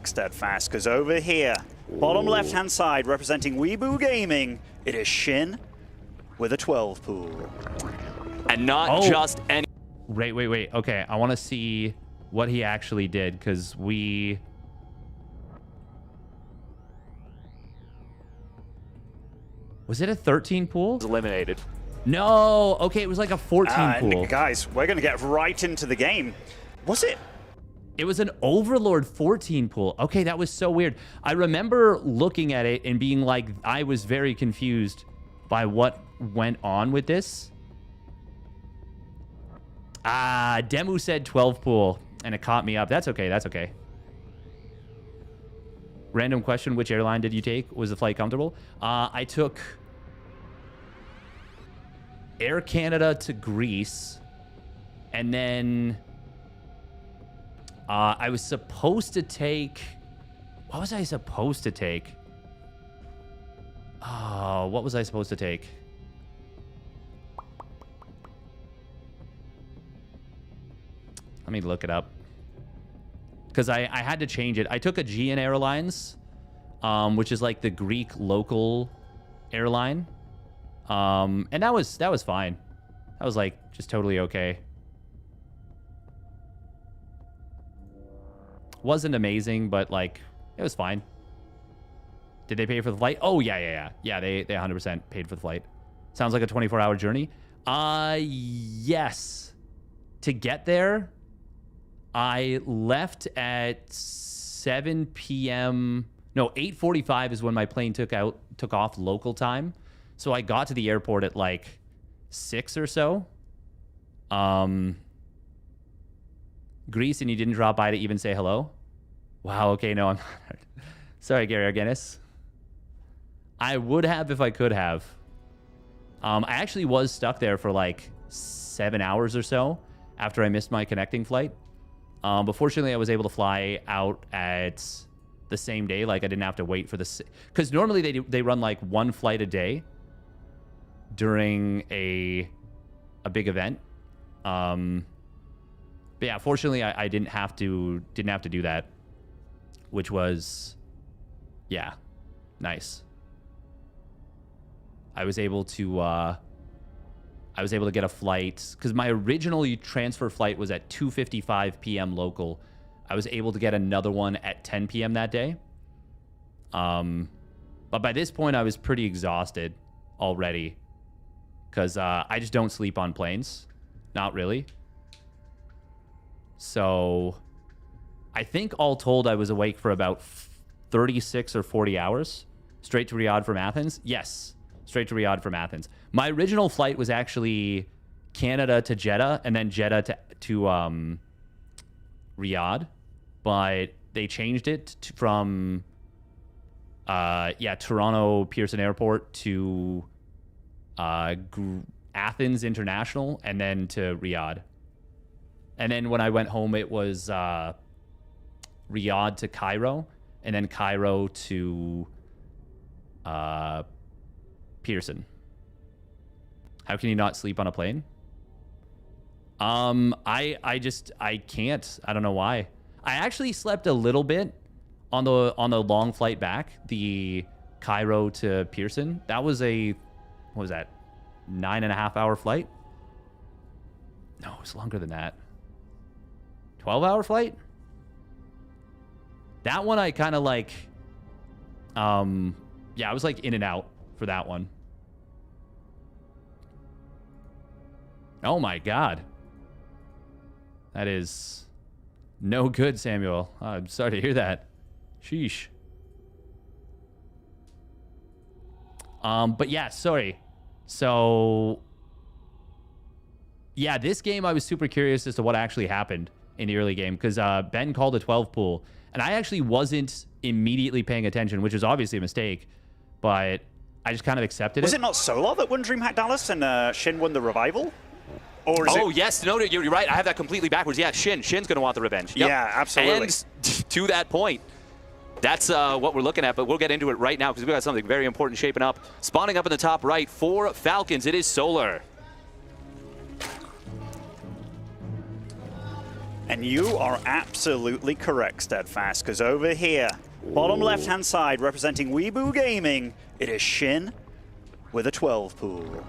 Steadfast, because over here, bottom left-hand side, representing Weeboo Gaming, it is Shin with a 12 pool. And not just any. Wait. Okay, I want to see what he actually did, because we... Was it a 13 pool? Eliminated. No. Okay, it was like a 14 pool. Guys, we're going to get right into the game. Was it? It was an Overlord 14 pool. Okay, that was so weird. I remember looking at it and being like, I was very confused by what went on with this. Demu said 12 pool, and it caught me up. That's okay. Random question, which airline did you take? Was the flight comfortable? I took Air Canada to Greece, and then I was supposed to take... What was I supposed to take? Oh, what was I supposed to take? Let me look it up. Because I had to change it. I took Aegean Airlines, which is like the Greek local airline. And that was fine. That was like just totally okay. Wasn't amazing, but like it was fine. Did they pay for the flight? Oh, yeah. Yeah, they 100% paid for the flight. Sounds like a 24-hour journey. Yes. To get there, I left at 7 p.m. No, 8:45 is when my plane took off local time. So I got to the airport at like 6 or so. Greece, and you didn't drop by to even say hello? Wow, okay, no, I'm not. Sorry, Gary Argenis. I would have if I could have. I actually was stuck there for like 7 hours or so after I missed my connecting flight. But fortunately, I was able to fly out at the same day. Like, I didn't have to wait for the... Because normally they run like one flight a day during a big event. But yeah, fortunately, I didn't have to do that, which was, yeah, nice. I was able to get a flight because my original transfer flight was at 2:55 p.m. local. I was able to get another one at 10 p.m. that day. But by this point, I was pretty exhausted already because I just don't sleep on planes. Not really. So I think all told, I was awake for about 36 or 40 hours straight to Riyadh from Athens. Yes. Straight to Riyadh from Athens. My original flight was actually Canada to Jeddah and then Jeddah to Riyadh, but they changed it from Toronto Pearson Airport to Athens International and then to Riyadh. And then when I went home, it was Riyadh to Cairo and then Cairo to Pearson. How can you not sleep on a plane? I can't. I don't know why. I actually slept a little bit on the long flight back, the Cairo to Pearson. That was what was that? 9.5-hour flight? No, it was longer than that. 12-hour flight? That one I kind of like, I was like in and out for that one. Oh my God. That is no good, Samuel. I'm sorry to hear that. Sheesh. But yeah, sorry. So yeah, this game I was super curious as to what actually happened in the early game because Ben called a 12 pool and I actually wasn't immediately paying attention, which was obviously a mistake, but I just kind of accepted it. Was it not Solar that won DreamHack Dallas and Shin won the revival? Or is yes, no, you're right. I have that completely backwards. Yeah, Shin's going to want the revenge. Yep. Yeah, absolutely. And to that point, that's what we're looking at, but we'll get into it right now because we've got something very important shaping up. Spawning up in the top right for Falcons, it is Solar. And you are absolutely correct, Steadfast, because over here, bottom left-hand side, representing Weeboo Gaming, it is Shin with a 12 pool.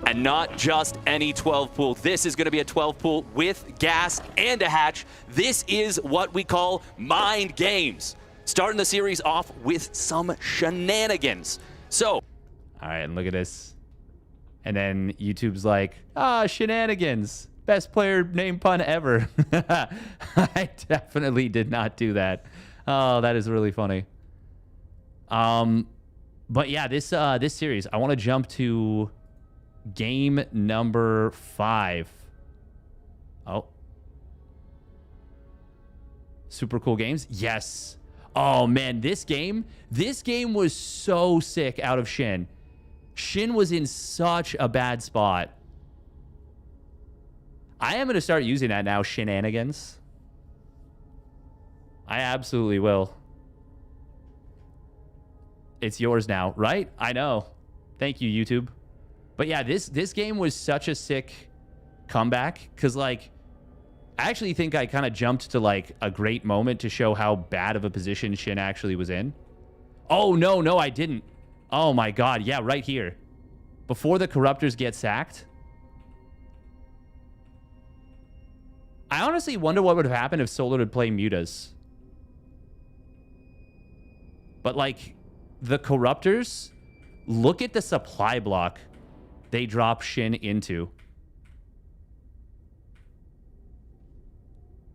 And not just any 12 pool. This is going to be a 12 pool with gas and a hatch. This is what we call mind games. Starting the series off with some shenanigans. So, all right, and look at this. And then YouTube's like, shenanigans. Best player name pun ever. I definitely did not do that. Oh, that is really funny. But yeah, this series, I want to jump to game number 5. Oh. Super cool games. Yes. Oh man, this game was so sick out of Shin. Shin was in such a bad spot. I am going to start using that now, shenanigans. I absolutely will. It's yours now, right? I know. Thank you, YouTube. But yeah, this game was such a sick comeback because, like, I actually think I kind of jumped to, like, a great moment to show how bad of a position Shin actually was in. Oh, no, I didn't. Oh, my God. Yeah, right here. Before the Corruptors get sacked. I honestly wonder what would have happened if Solar would play Mutas. But, like, the Corruptors, look at the supply block they drop Shin into.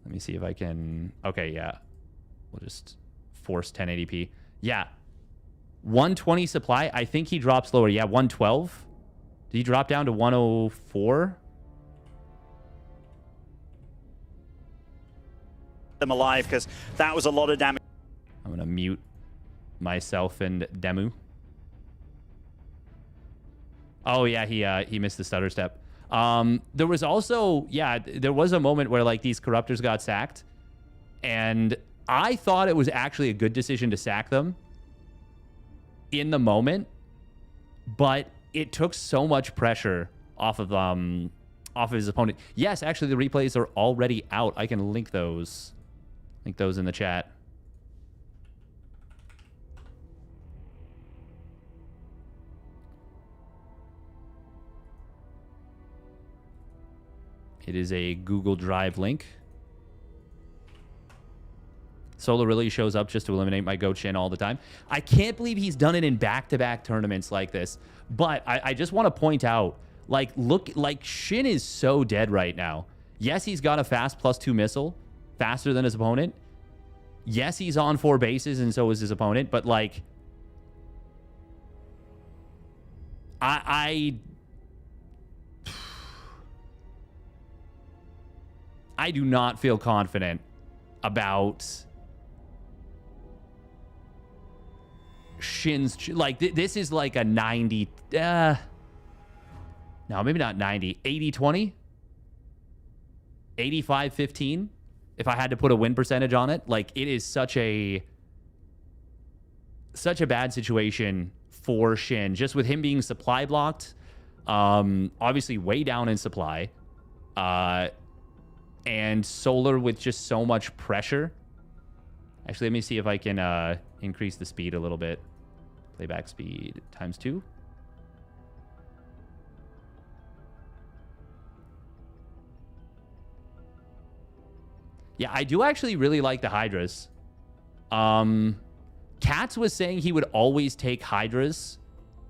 Let me see if I can... Okay, yeah. We'll just force 1080p. Yeah. 120 supply. I think he drops lower. Yeah, 112. Did he drop down to 104? Them alive, because that was a lot of damage. I'm going to mute myself and Demu. Oh, yeah, he missed the stutter step. There was also, yeah, there was a moment where, like, these Corruptors got sacked. And I thought it was actually a good decision to sack them in the moment. But it took so much pressure off of his opponent. Yes, actually, the replays are already out. I can link those. Link those in the chat. It is a Google Drive link. Solar really shows up just to eliminate my Goat Shin all the time. I can't believe he's done it in back-to-back tournaments like this. But I just want to point out, like, look, like, Shin is so dead right now. Yes, he's got a fast +2 missile, faster than his opponent. Yes, he's on 4 bases, and so is his opponent. But, like, I do not feel confident about Shin's... Like, this is like a 90... no, maybe not 90. 80-20? 85-15? If I had to put a win percentage on it. Like, it is such a bad situation for Shin. Just with him being supply blocked. Obviously, way down in supply. And Solar with just so much pressure. Actually, let me see if I can increase the speed a little bit. Playback speed ×2. Yeah, I do actually really like the Hydras. Katz was saying he would always take Hydras.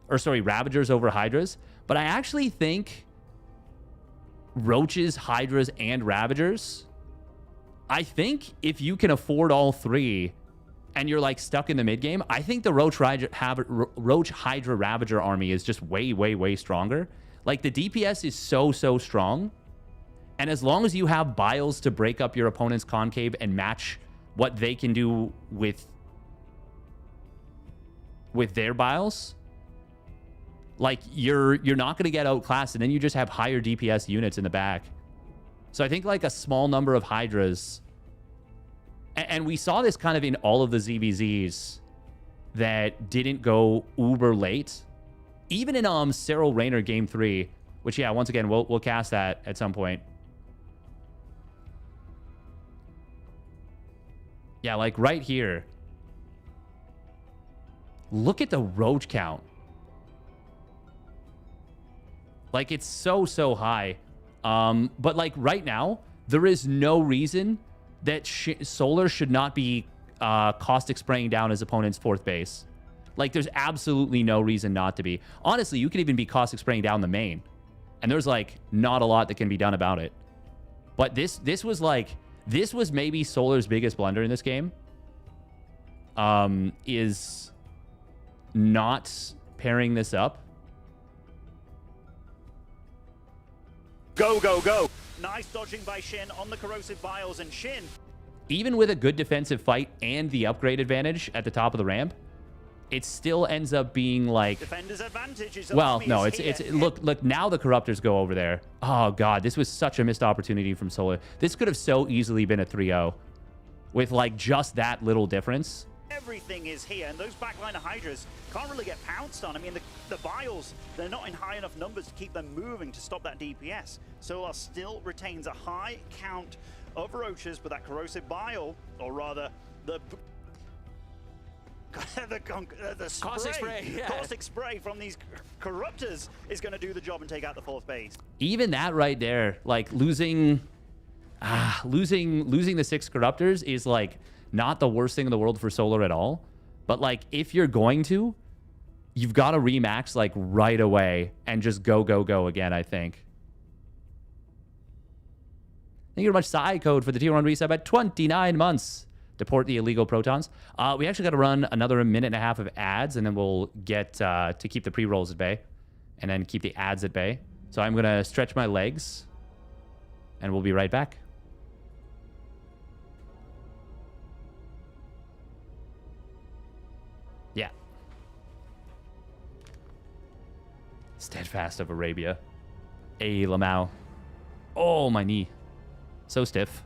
Or, sorry, Ravagers over Hydras. But I actually think Roaches, Hydras, and Ravagers. I think if you can afford all 3 and you're, like, stuck in the mid game, I think the Roach Hydra Ravager army is just way, way, way stronger. Like, the DPS is so, so strong. And as long as you have Biles to break up your opponent's concave and match what they can do with their Biles, like, you're not going to get outclassed, and then you just have higher DPS units in the back. So I think, like, a small number of Hydras, and we saw this kind of in all of the ZVZs that didn't go uber late. Even in Cyril Rayner Game 3, which, yeah, once again, we'll cast that at some point. Yeah, like, right here. Look at the Roach count. Like, it's so, so high. But, like, right now, there is no reason that Solar should not be caustic spraying down his opponent's 4th base. Like, there's absolutely no reason not to be. Honestly, you could even be caustic spraying down the main. And there's, like, not a lot that can be done about it. But this was, like... This was maybe Solar's biggest blunder in this game. Is not pairing this up. Go, go, go. Nice dodging by Shin on the corrosive Biles, and Shin. Even with a good defensive fight and the upgrade advantage at the top of the ramp, it still ends up being like... Defender's advantage is... Well, no, look, now the Corruptors go over there. Oh, God, this was such a missed opportunity from Solar. This could have so easily been a 3-0 with, like, just that little difference. Everything is here, and those backline of Hydras can't really get pounced on. I mean, the Biles, they're not in high enough numbers to keep them moving to stop that DPS. Solar still retains a high count of Roaches, but that corrosive Bile, or rather, the caustic spray from these Corruptors is going to do the job and take out the 4th base. Even that right there, like, losing the 6 Corruptors is, like, not the worst thing in the world for Solar at all. But like, if you're going to, you've got to remax like right away and just go again, I think. Thank you very much, Psy Code, for the tier 1 reset by 29 months. Deport the illegal protons. We actually got to run another minute and a half of ads, and then we'll get to keep the pre-rolls at bay, and then keep the ads at bay. So I'm going to stretch my legs, and we'll be right back. Yeah. Steadfast of Arabia. Hey, Lamau. Oh, my knee. So stiff.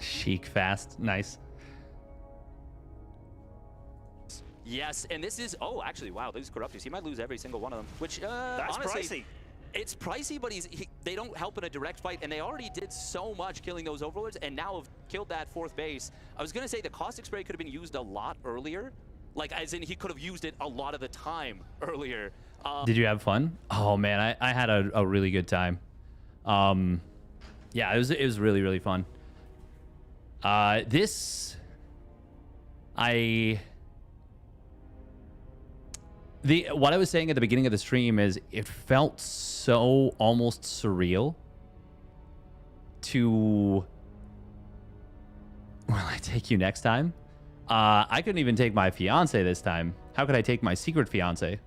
Chic fast. Nice. Yes, and this is... Oh, actually, wow, those Corruptors. He might lose every single one of them, which, That's honestly... pricey. It's pricey, but they don't help in a direct fight, and they already did so much killing those Overlords, and now have killed that 4th base. I was going to say the Caustic Spray could have been used a lot earlier. Like, as in, he could have used it a lot of the time earlier. Did you have fun? Oh, man, I had a really good time. Yeah, it was really, really fun. What I was saying at the beginning of the stream is it felt so almost surreal to... Will I take you next time? I couldn't even take my fiance this time. How could I take my secret fiance?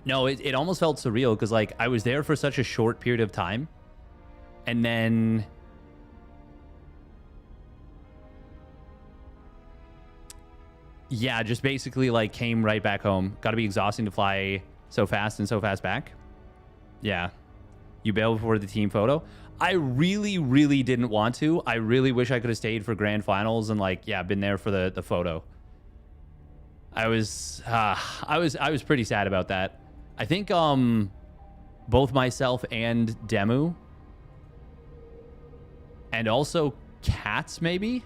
No, it almost felt surreal because, like, I was there for such a short period of time. And then... Yeah, just basically, like, came right back home. Got to be exhausting to fly so fast and so fast back. Yeah. You bailed before the team photo. I really, really didn't want to. I really wish I could have stayed for grand finals and, like, yeah, been there for the photo. I was pretty sad about that. I think both myself and Demu, and also Cats, maybe,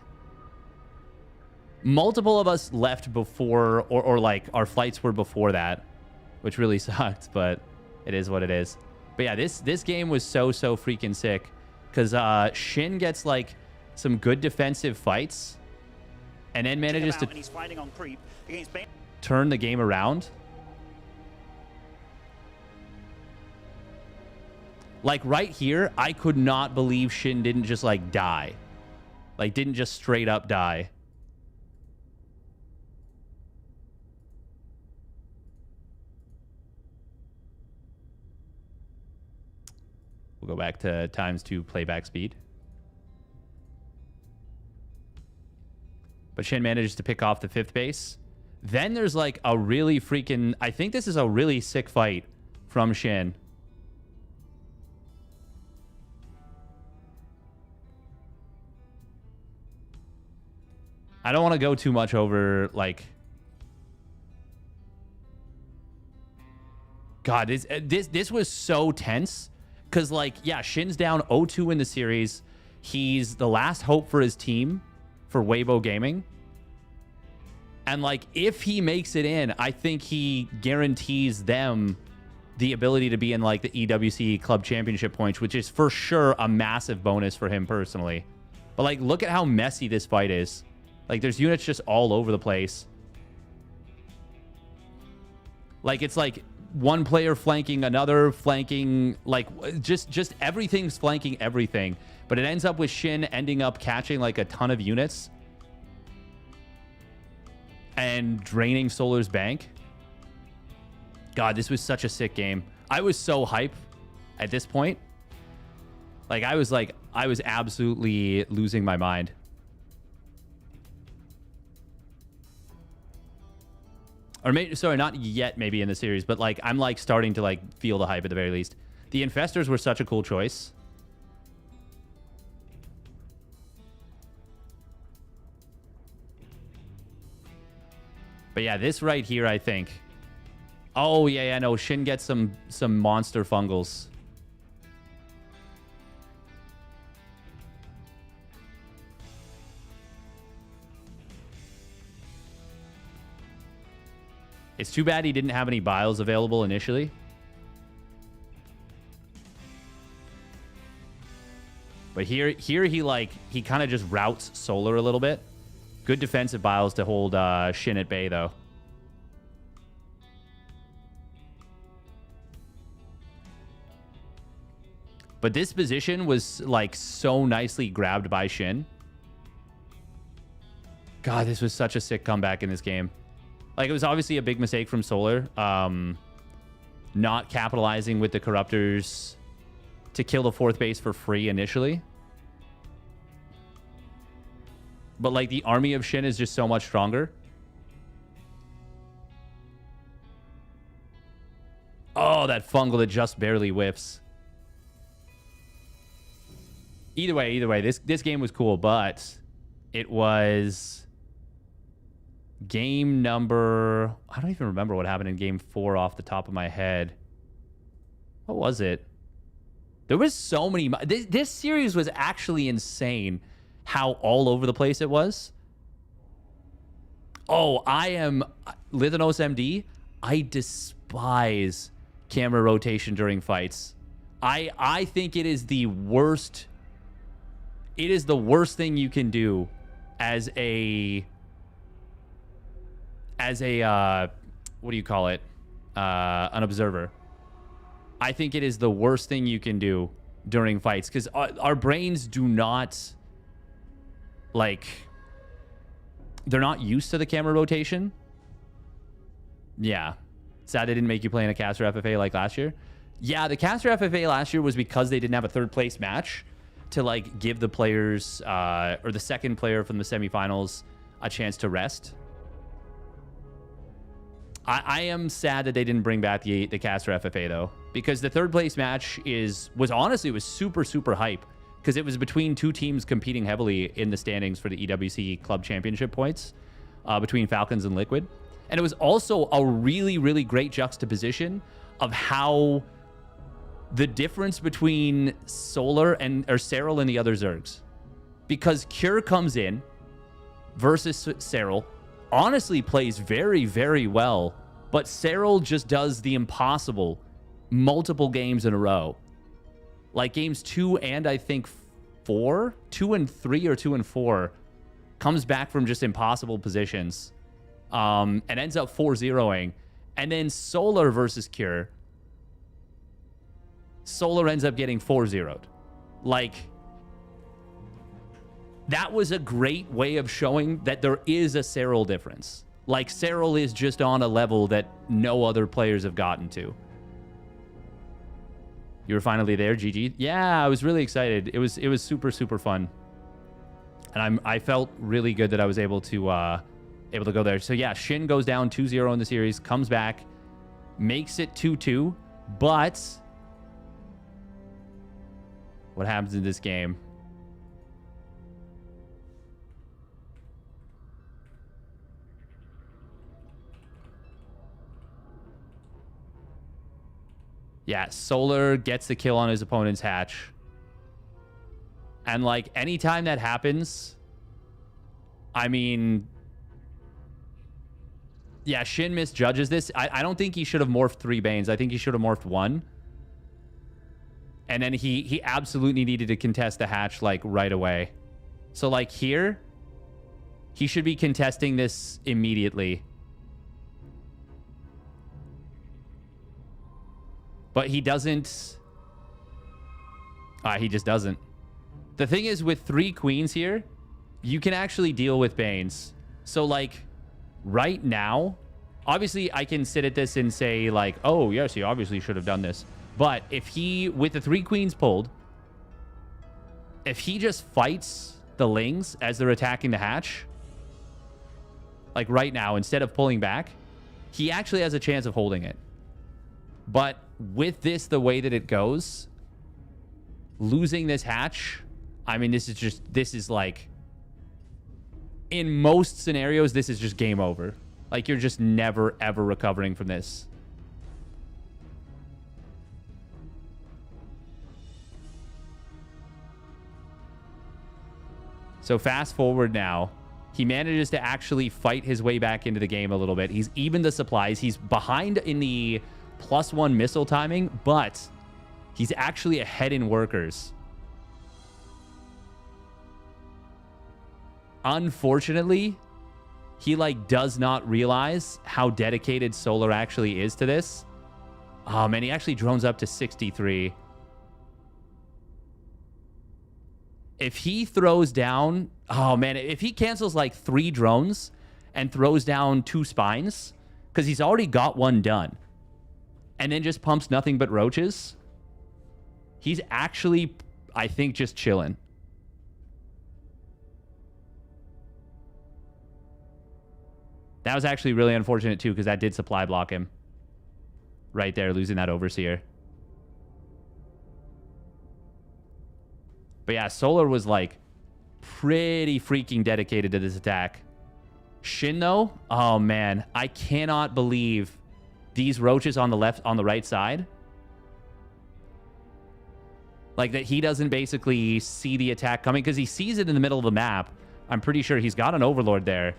multiple of us left before, or like our flights were before that, which really sucked, but it is what it is. But yeah, this game was so freaking sick because Shin gets like some good defensive fights, and then manages to and he's fighting on creep against turn the game around. Like right here, I could not believe Shin didn't just like die. Like didn't just straight up die. We'll go back to ×2 playback speed. But Shin manages to pick off the 5th base. Then there's like a really freaking... I think this is a really sick fight from Shin. I don't want to go too much over, like... God, this was so tense. Because, like, yeah, Shin's down 0-2 in the series. He's the last hope for his team, for Weibo Gaming. And, like, if he makes it in, I think he guarantees them the ability to be in, like, the EWC Club Championship points, which is for sure a massive bonus for him personally. But, like, look at how messy this fight is. Like, there's units just all over the place. Like, it's like one player flanking another, flanking, like, just everything's flanking everything. But it ends up with Shin ending up catching, like, a ton of units and draining Solar's bank. God, this was such a sick game. I was so hype at this point. Like, I was absolutely losing my mind. Or maybe, sorry, not yet maybe in the series, but like I'm like starting to like feel the hype at the very least. The Infestors were such a cool choice. But yeah, this right here, I think. Oh yeah, no, Shin gets some monster fungals. It's too bad he didn't have any biles available initially. But here he kind of just routes Solar a little bit. Good defensive biles to hold Shin at bay, though. But this position was, like, so nicely grabbed by Shin. God, this was such a sick comeback in this game. Like, it was obviously a big mistake from Solar. Not capitalizing with the Corruptors to kill the 4th base for free initially. But, like, the army of Shin is just so much stronger. Oh, that fungal that just barely whiffs. Either way, this game was cool, but it was... Game number... I don't even remember what happened in game 4 off the top of my head. What was it? There was so many... This series was actually insane how all over the place it was. Oh, I am... Lithanos MD, I despise camera rotation during fights. I think it is the worst... It is the worst thing you can do as a... what do you call it? An observer. I think it is the worst thing you can do during fights because our brains do not, like, they're not used to the camera rotation. Yeah. Sad they didn't make you play in a caster FFA like last year. Yeah, the caster FFA last year was because they didn't have a 3rd place match to, like, give the players, or the second player from the semifinals a chance to rest. I am sad that they didn't bring back the caster FFA, though, because the 3rd place match was honestly super hype because it was between 2 teams competing heavily in the standings for the EWC Club Championship points between Falcons and Liquid. And it was also a really great juxtaposition of how the difference between Solar or Serral and the other Zergs, because Cure comes in versus Serral, honestly plays very well, but Serral just does the impossible multiple games in a row. Like games 2 and I think 4, 2 and 3 or 2 and 4, comes back from just impossible positions, and ends up 4-0ing. And then Solar versus Cure. Solar ends up getting 4-0'd. Like, that was a great way of showing that there is a Serral difference. Like, Serral is just on a level that no other players have gotten to. You were finally there, GG. Yeah, I was really excited. It was super, super fun. And I felt really good that I was able to go there. So yeah, Shin goes down 2-0 in the series, comes back, makes it 2-2, but what happens in this game? Yeah, Solar gets the kill on his opponent's hatch. And, like, anytime that happens, I mean, yeah, Shin misjudges this. I don't think he should have morphed 3 Banes. I think he should have morphed 1. And then he absolutely needed to contest the hatch, like, right away. So, like, here, he should be contesting this immediately. But he doesn't. He just doesn't. The thing is, with 3 queens here, you can actually deal with Banes. So, like, right now, obviously, I can sit at this and say, like, oh, yes, he obviously should have done this. But if he, with the 3 queens pulled, if he just fights the Lings as they're attacking the hatch, like right now, instead of pulling back, he actually has a chance of holding it. But with this, the way that it goes, losing this hatch, I mean, this is like, in most scenarios, this is just game over. Like, you're just never, ever recovering from this. So fast forward now. He manages to actually fight his way back into the game a little bit. He's evened the supplies. He's behind in the +1 missile timing, but he's actually ahead in workers. Unfortunately, he, like, does not realize how dedicated Solar actually is to this. Oh, man, he actually drones up to 63. If he throws down... Oh, man, if he cancels, like, 3 drones and throws down 2 spines, because he's already got 1 done, and then just pumps nothing but roaches, he's actually, I think, just chilling. That was actually really unfortunate, too, because that did supply block him. Right there, losing that Overseer. But yeah, Solar was, like, pretty freaking dedicated to this attack. Shin, though, oh, man. I cannot believe these roaches on the right side. Like, that he doesn't basically see the attack coming, because he sees it in the middle of the map. I'm pretty sure he's got an Overlord there.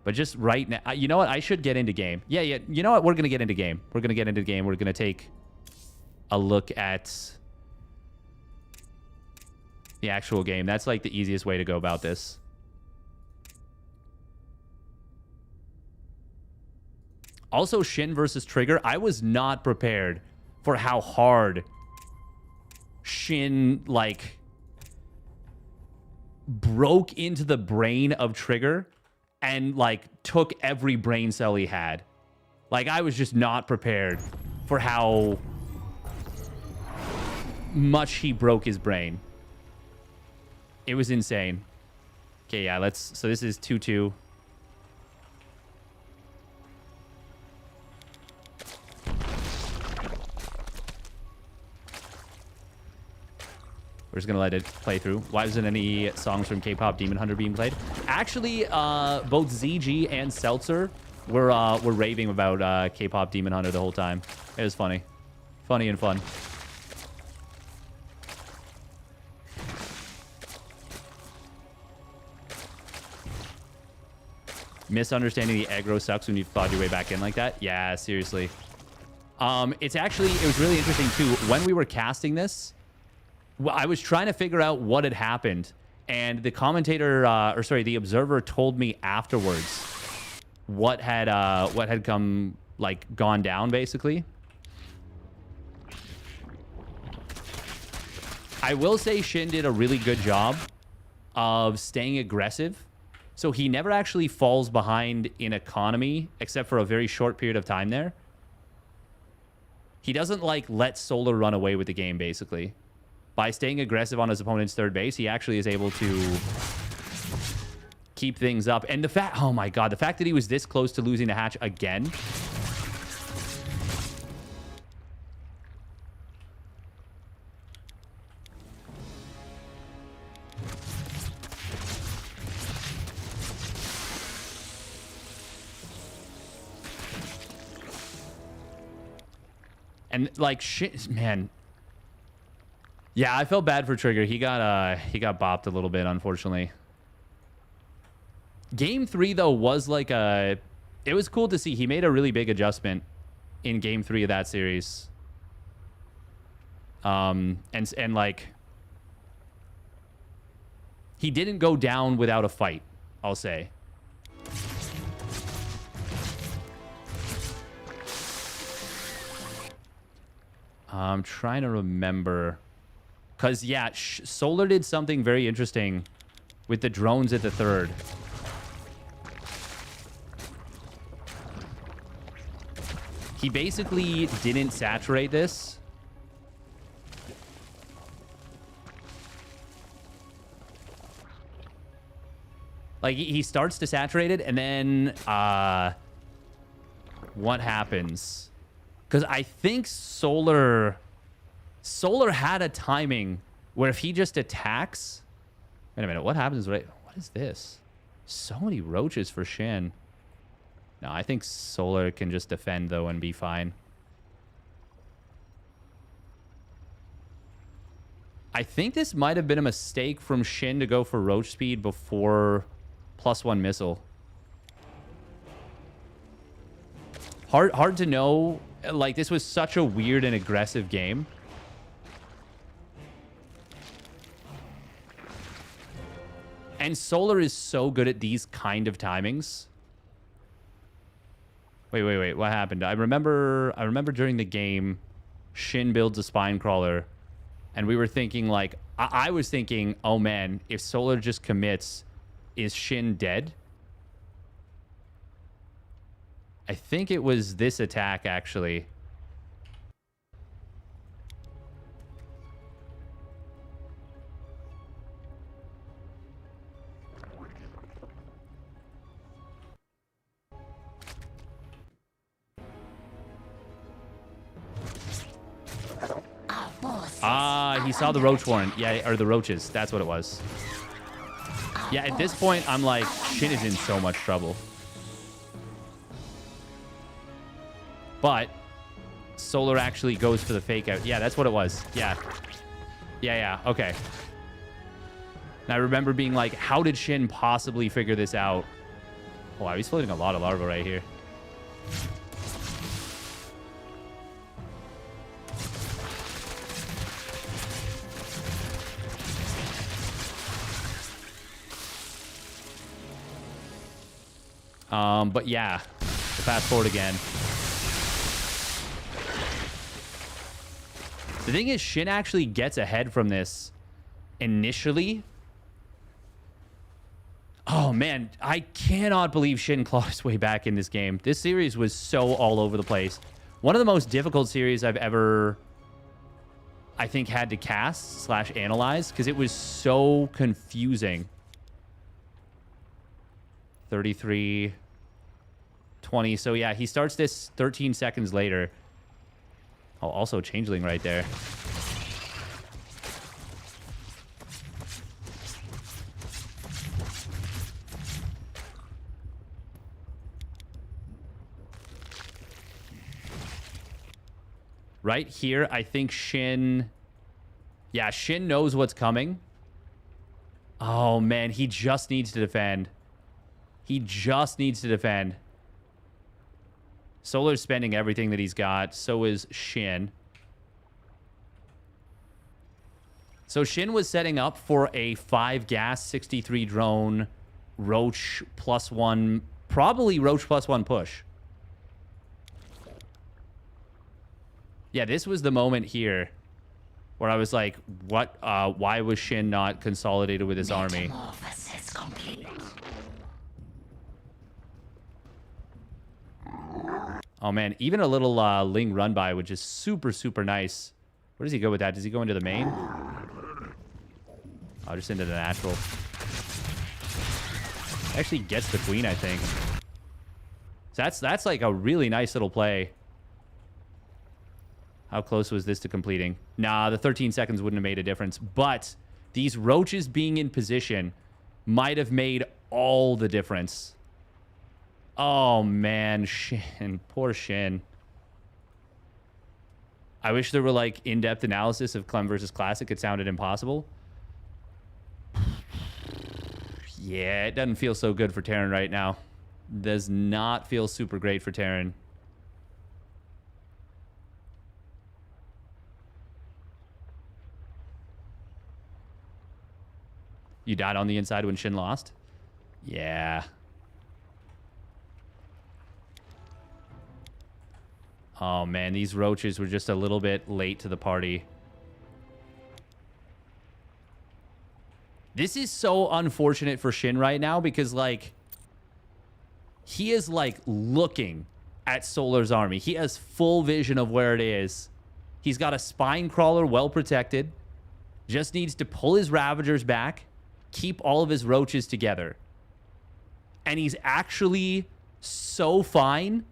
But just right now, you know what? I should get into game. Yeah. You know what? We're going to get into game. We're going to get into game. We're going to take a look at the actual game. That's like the easiest way to go about this. Also, Shin versus Trigger. I was not prepared for how hard Shin, like, broke into the brain of Trigger and, like, took every brain cell he had. Like, I was just not prepared for how much he broke his brain. It was insane. Okay, yeah, let's... So this is 2-2. We're just gonna let it play through. Why isn't any songs from K-pop Demon Hunter being played? Actually, both ZG and Seltzer were raving about K-pop Demon Hunter the whole time. It was funny. Funny and fun. Misunderstanding the aggro sucks when you thought your way back in like that. Yeah, seriously. It was really interesting too. When we were casting this, I was trying to figure out what had happened. And the commentator, or sorry, the observer told me afterwards what had gone down, basically. I will say Shin did a really good job of staying aggressive. So he never actually falls behind in economy, except for a very short period of time there. He doesn't, like, let Solar run away with the game, basically. By staying aggressive on his opponent's third base, he actually is able to keep things up. And the fact, oh my god, the fact that he was this close to losing the hatch again. And like shit, man. Yeah, I felt bad for Trigger. He got bopped a little bit, unfortunately. Game 3 though was like it was cool to see. He made a really big adjustment in Game 3 of that series. And like he didn't go down without a fight, I'll say. I'm trying to remember. Because, yeah, Solar did something very interesting with the drones at the third. He basically didn't saturate this. Like, he starts to saturate it, and then, what happens? Because I think Solar had a timing where if he just attacks... Wait a minute, what happens? What is this? So many roaches for Shin. No, I think Solar can just defend, though, and be fine. I think this might have been a mistake from Shin to go for roach speed before +1 missile. Hard to know. Like, this was such a weird and aggressive game. And Solar is so good at these kind of timings. Wait. What happened? I remember during the game, Shin builds a spine crawler. And we were thinking, like... I was thinking, oh, man, if Solar just commits, is Shin dead? I think it was this attack, actually. Ah, he saw the roach warren. Yeah, or the roaches. That's what it was. Yeah, at this point, I'm like, Shin is in so much trouble. But Solar actually goes for the fake out. Yeah, that's what it was. Yeah. Yeah, okay. And I remember being like, how did Shin possibly figure this out? Wow, he's floating a lot of larva right here. But yeah, fast forward again. The thing is, Shin actually gets ahead from this initially. Oh, man. I cannot believe Shin clawed his way back in this game. This series was so all over the place. One of the most difficult series I've ever, I think, had to cast / analyze because it was so confusing. 33, 20. So, yeah, he starts this 13 seconds later. Oh, also changeling right there. Right here, I think Shin... Yeah, Shin knows what's coming. Oh, man, he just needs to defend. He just needs to defend. Solar's spending everything that he's got. So is Shin. So Shin was setting up for a 5 gas, 63 drone, Roach +1, probably Roach +1 push. Yeah, this was the moment here where I was like, what, why was Shin not consolidated with his army? Metamorphosis complete. Oh man, even a little Ling run by, which is super, super nice. Where does he go with that? Does he go into the main? Oh, just into the natural. Actually gets the queen, I think. So that's like a really nice little play. How close was this to completing? Nah, the 13 seconds wouldn't have made a difference. But these roaches being in position might have made all the difference. Oh, man. Shin. Poor Shin. I wish there were, like, in-depth analysis of Clem versus Classic. It sounded impossible. Yeah, it doesn't feel so good for Terran right now. Does not feel super great for Terran. You died on the inside when Shin lost? Yeah. Oh, man, these roaches were just a little bit late to the party. This is so unfortunate for Shin right now because, like, he is, like, looking at Solar's army. He has full vision of where it is. He's got a spine crawler well protected. Just needs to pull his Ravagers back, keep all of his roaches together. And he's actually so fine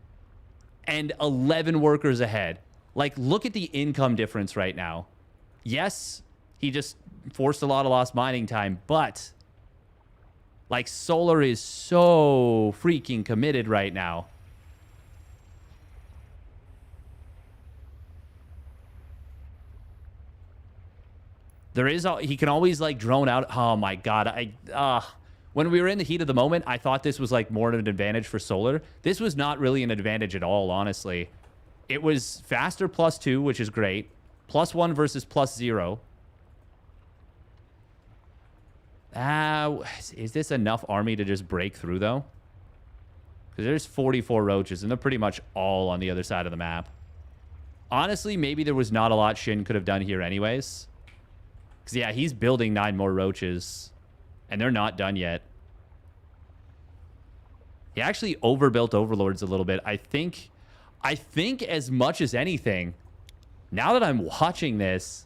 and 11 workers ahead. Like, look at the income difference right now. Yes, he just forced a lot of lost mining time, but like Solar is so freaking committed right now. There is, he can always like drone out. Oh my God. When we were in the heat of the moment, I thought this was like more of an advantage for Solar. This was not really an advantage at all, honestly. It was faster +2, which is great. +1 versus +0. Is this enough army to just break through, though? Because there's 44 roaches, and they're pretty much all on the other side of the map. Honestly, maybe there was not a lot Shin could have done here anyways. Because, yeah, he's building 9 more roaches, and they're not done yet. He actually overbuilt Overlords a little bit. I think as much as anything, now that I'm watching this,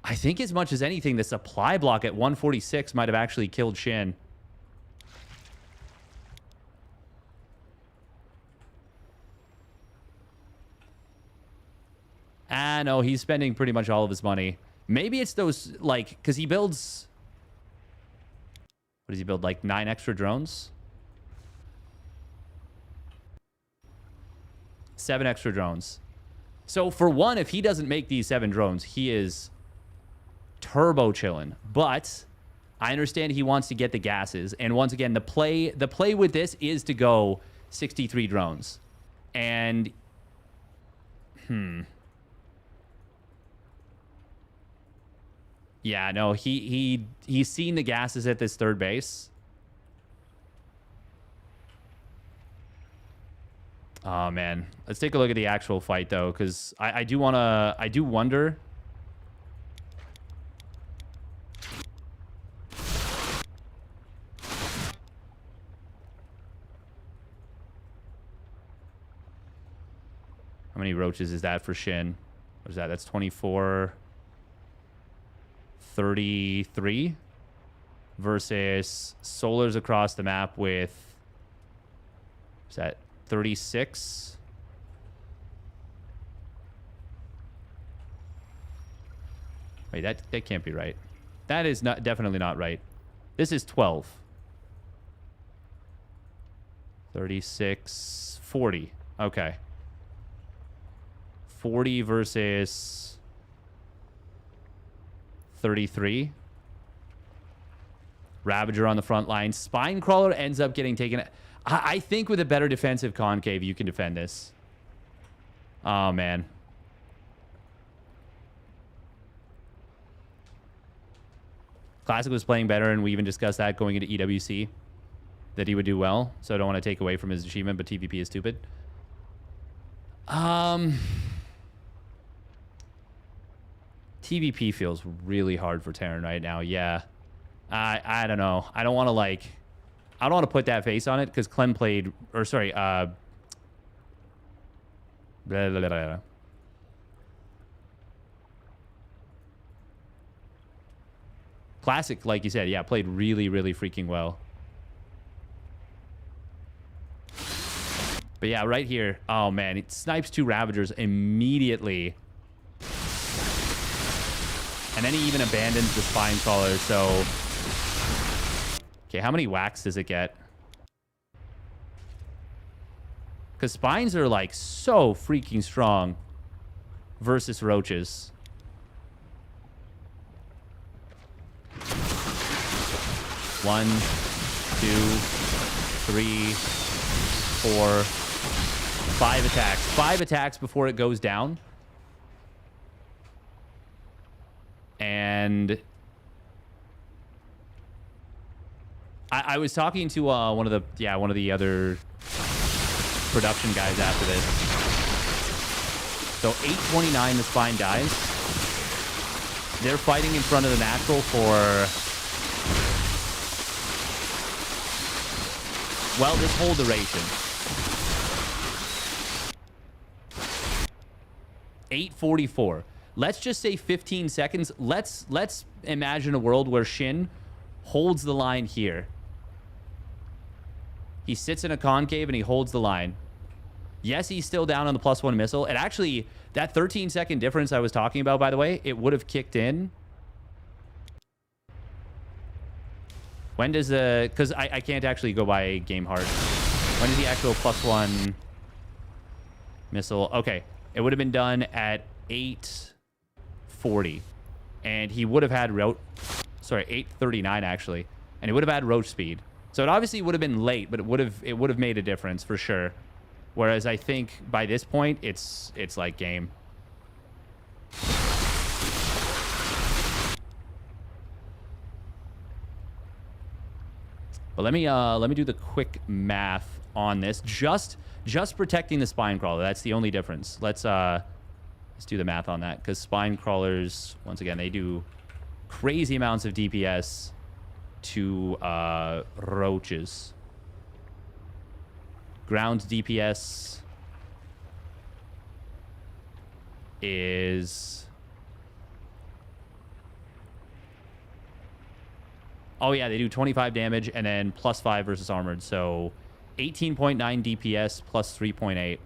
I think as much as anything, the supply block at 146 might have actually killed Shin. No, he's spending pretty much all of his money. Maybe it's those, like, because he builds... What does he build? Like 9 extra drones? 7 extra drones. So for one, if he doesn't make these 7 drones, he is turbo chilling. But I understand he wants to get the gases. And once again, the play with this is to go 63 drones. And yeah, no, he's seen the gases at this third base. Oh man, let's take a look at the actual fight though, because I do wonder. How many roaches is that for Shin? What is that? That's 24, 33 versus Solar's across the map with, is that 36? Wait, that can't be right. That is definitely not right. This is 12. 36, 40. Okay. 40 versus 33. Ravager on the front line. Spine Crawler ends up getting taken. I think with a better defensive concave, you can defend this. Oh, man. Classic was playing better, and we even discussed that going into EWC, that he would do well. So I don't want to take away from his achievement, but TVP is stupid. TVP feels really hard for Terran right now. Yeah. I don't know. I don't want to like... I don't want to put that face on it because Clem played... Or sorry, blah, blah, blah, blah. Classic, like you said, yeah, played really, really freaking well. But yeah, right here. Oh, man. It snipes 2 Ravagers immediately. And then he even abandons the Spine Crawler, so... Okay, how many whacks does it get? Because Spines are, like, so freaking strong versus Roaches. One, 2, 3, 4, 5 attacks. 5 attacks before it goes down. And I was talking to one of the other production guys after this. So 829, the Spine dies. They're fighting in front of the natural for, well, this whole duration. 844. Let's just say 15 seconds. Let's imagine a world where Shin holds the line here. He sits in a concave and he holds the line. Yes, he's still down on the +1 missile. And actually, that 13-second difference I was talking about, by the way, it would have kicked in. When does the... Because I can't actually go by game hard. When is the actual +1 missile? Okay. It would have been done at 8:40. And he would have had... Sorry, 8:39, actually. And it would have had roach speed. So it obviously would have been late, but it would have made a difference for sure. Whereas I think by this point, it's like game. But let me do the quick math on this. Just protecting the Spine Crawler. That's the only difference. Let's do the math on that, because Spine Crawlers, once again, they do crazy amounts of DPS to roaches. Ground DPS is... Oh, yeah, they do 25 damage and then +5 versus armored. So 18.9 DPS plus 3.8.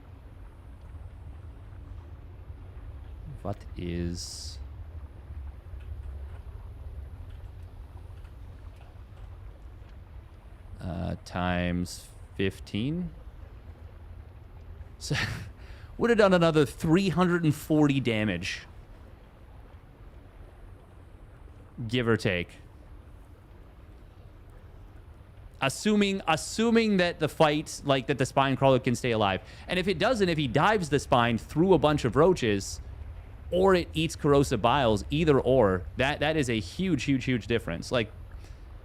What is... times 15? So would have done another 340 damage. Give or take. Assuming that the fight, like, that the Spine Crawler can stay alive. And if it doesn't, if he dives the Spine through a bunch of roaches, or it eats corrosive biles, either or, that is a huge, huge, huge difference. Like,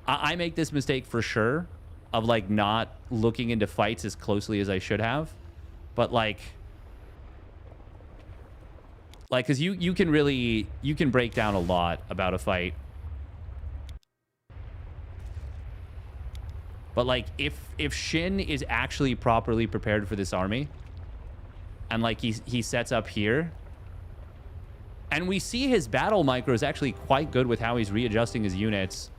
I make this mistake for sure of, like, not looking into fights as closely as I should have. But, like, because you can really, you can break down a lot about a fight. But, like, if Shin is actually properly prepared for this army, and, like, he sets up here, and we see his battle micro is actually quite good with how he's readjusting his units.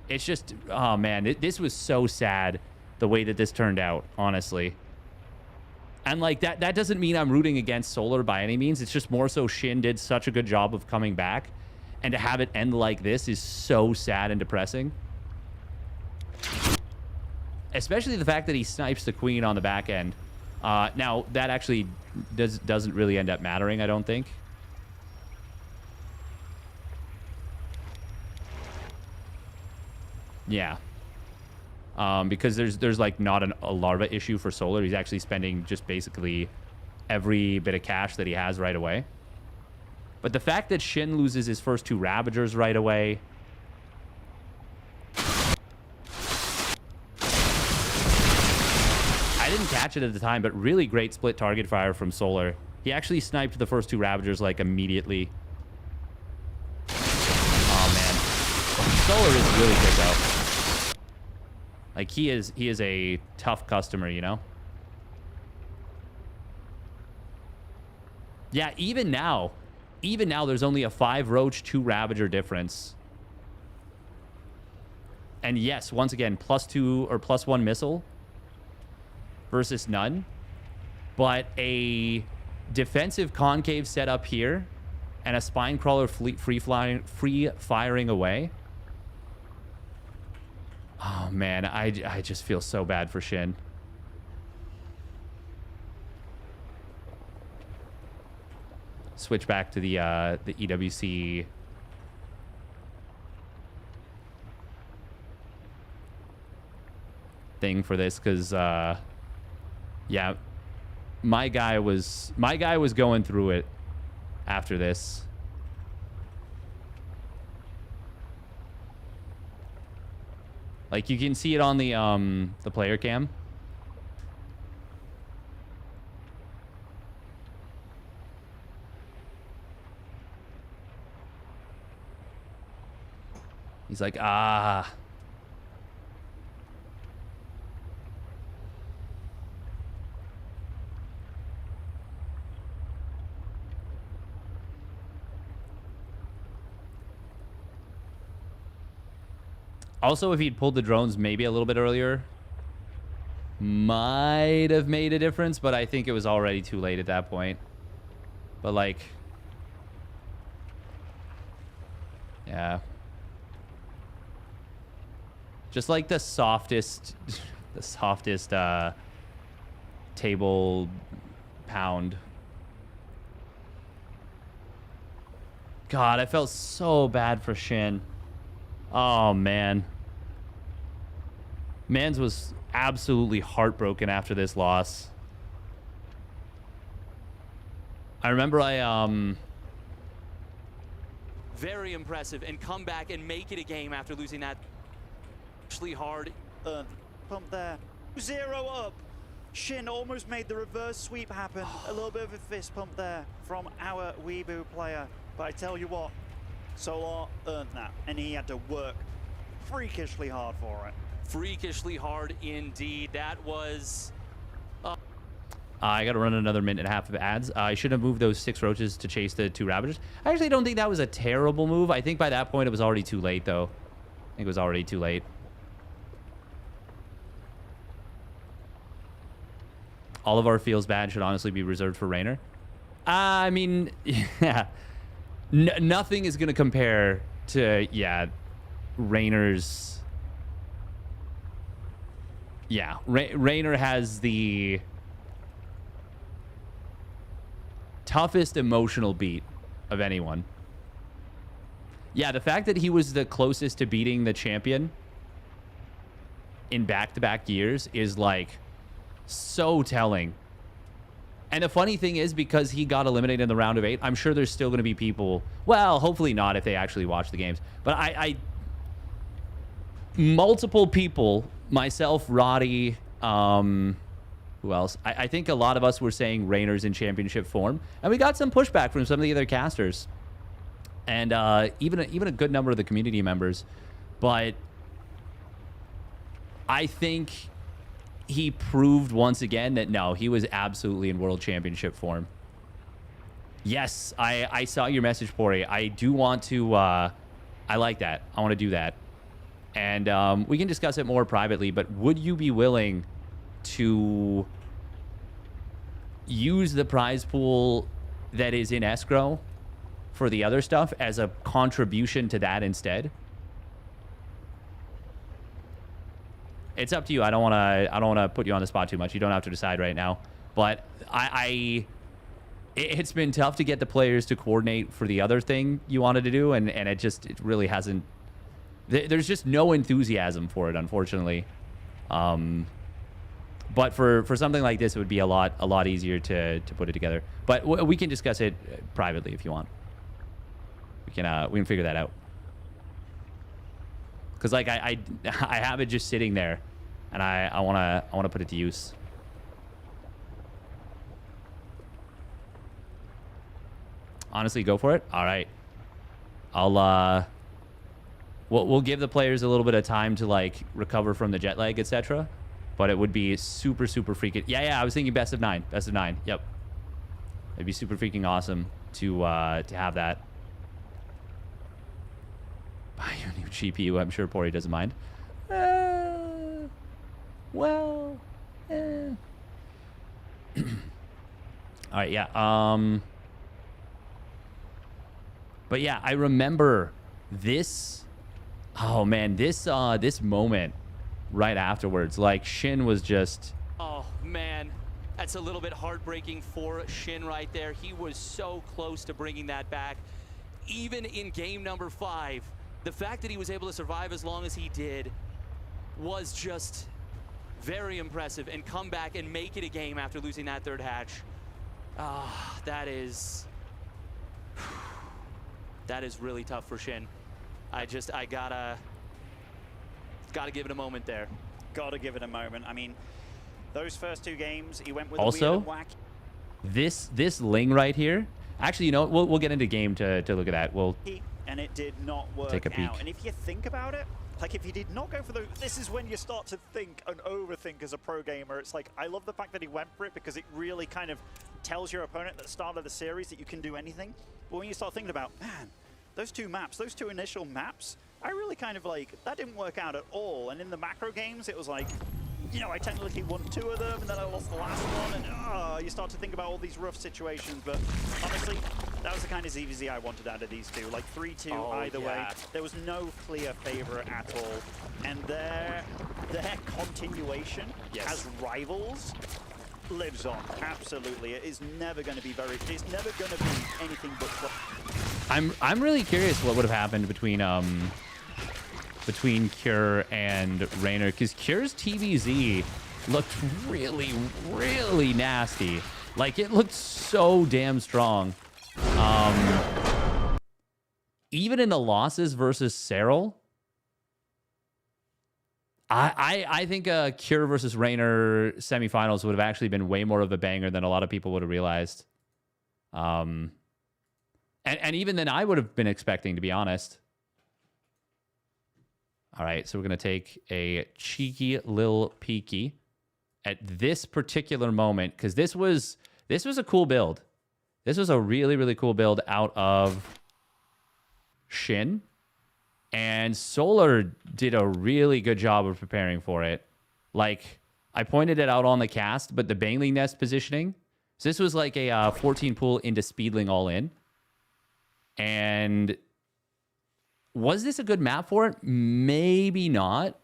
It's just, oh, man, this was so sad, the way that this turned out, honestly. And, like, that doesn't mean I'm rooting against Solar by any means. It's just more so Shin did such a good job of coming back, and to have it end like this is so sad and depressing. Especially the fact that he snipes the Queen on the back end. Now, that actually doesn't really end up mattering, I don't think. Yeah. Because there's like not a larva issue for Solar. He's actually spending just basically every bit of cash that he has right away. But the fact that Shin loses his first 2 Ravagers right away, hatchet at the time, but really great split target fire from Solar. He actually sniped the first 2 Ravagers like immediately. Oh man, Solar is really good though. Like he is a tough customer, you know. Yeah, even now there's only a 5 Roach, 2 Ravager difference. And yes, once again, +2 or +1 missile versus none. But a defensive concave setup here and a spine crawler free firing away. Oh man, I just feel so bad for Shin. Switch back to the EWC thing for this, because yeah, my guy was going through it after this. Like you can see it on the player cam. He's like, ah. Also, if he'd pulled the drones maybe a little bit earlier, might have made a difference, but I think it was already too late at that point. But like, yeah. Just like the softest table pound. God, I felt so bad for Shin. Oh, man. Mans was absolutely heartbroken after this loss. I remember Very impressive, and come back and make it a game after losing that actually hard. Pump there. 0 up. Shin almost made the reverse sweep happen. A little bit of a fist pump there from our Weeboo player. But I tell you what, Solar earned that, and he had to work freakishly hard for it. Freakishly hard indeed. That was... I got to run another minute and a half of ads. I should have moved those 6 Roaches to chase the 2 Ravagers. I actually don't think that was a terrible move. I think by that point it was already too late, though. I think it was already too late. All of our feels bad should honestly be reserved for Raynor. I mean, yeah. Nothing is going to compare to, yeah, Raynor's... Yeah, Raynor has the toughest emotional beat of anyone. Yeah, the fact that he was the closest to beating the champion in back-to-back years is, like, so telling. And the funny thing is, because he got eliminated in the round of 8, I'm sure there's still going to be people... Well, hopefully not if they actually watch the games. But multiple people, myself, Roddy, who else? I think a lot of us were saying Raynor's in championship form. And we got some pushback from some of the other casters. And even a good number of the community members. But I think he proved once again that, no, he was absolutely in world championship form. Yes, I saw your message, Pori. I do want to... I like that. I want to do that. And we can discuss it more privately, but would you be willing to use the prize pool that is in escrow for the other stuff as a contribution to that instead? It's up to you. I don't want to put you on the spot too much. You don't have to decide right now. But it's been tough to get the players to coordinate for the other thing you wanted to do, and it really hasn't. There's just no enthusiasm for it, unfortunately. But for something like this, it would be a lot easier to put it together. But we can discuss it privately if you want. We can figure that out. Because like I have it just sitting there, and I wanna put it to use. Honestly, go for it. All right. I'll we'll give the players a little bit of time to like recover from the jet lag, etc. But it would be super freaking. Yeah. I was thinking best of 9. Best of 9. Yep. It'd be super freaking awesome to have that. Buy your new GPU. I'm sure Pori doesn't mind. Well. All right. Yeah. But yeah, I remember this. Oh man, this moment right afterwards. Like Shin was just. Oh man, that's a little bit heartbreaking for Shin right there. He was so close to bringing that back. Even in game number 5, the fact that he was able to survive as long as he did was just very impressive, and come back and make it a game after losing that third hatch. That is really tough for Shin. I gotta give it a moment there. Gotta give it a moment. I mean, those first 2 games, he went with also, a weird and whack. This Ling right here. Actually, you know, we'll get into game to look at that. We'll and it did not work take a peek. out. And if you think about it, like if he did not go for those, this is when you start to think and overthink as a pro gamer. It's like, I love the fact that he went for it because it really kind of tells your opponent at the start of the series that you can do anything. But when you start thinking about, man, those 2 maps, those 2 initial maps, I really kind of like, that didn't work out at all. And in the macro games, it was like, you know, I technically won 2 of them, and then I lost the last one, and you start to think about all these rough situations. But honestly, that was the kind of ZVZ I wanted out of these 2. Like 3-2 either way. There was no clear favorite at all. And their continuation as rivals lives on. Absolutely. It is never going to be it's never going to be anything but. I'm really curious what would have happened between Cure and Raynor, because Cure's TVZ looked really nasty. Like, it looked so damn strong. Even in the losses versus Serral, I think a Cure versus Raynor semifinals would have actually been way more of a banger than a lot of people would have realized. And even then I would have been expecting, to be honest. All right, so we're going to take a cheeky lil peeky at this particular moment, because this was a cool build. This was a really cool build out of Shin. And Solar did a really good job of preparing for it. Like, I pointed it out on the cast, but the Bangling Nest positioning. So this was like a 14 pool into Speedling all in. And was this a good map for it? Maybe not.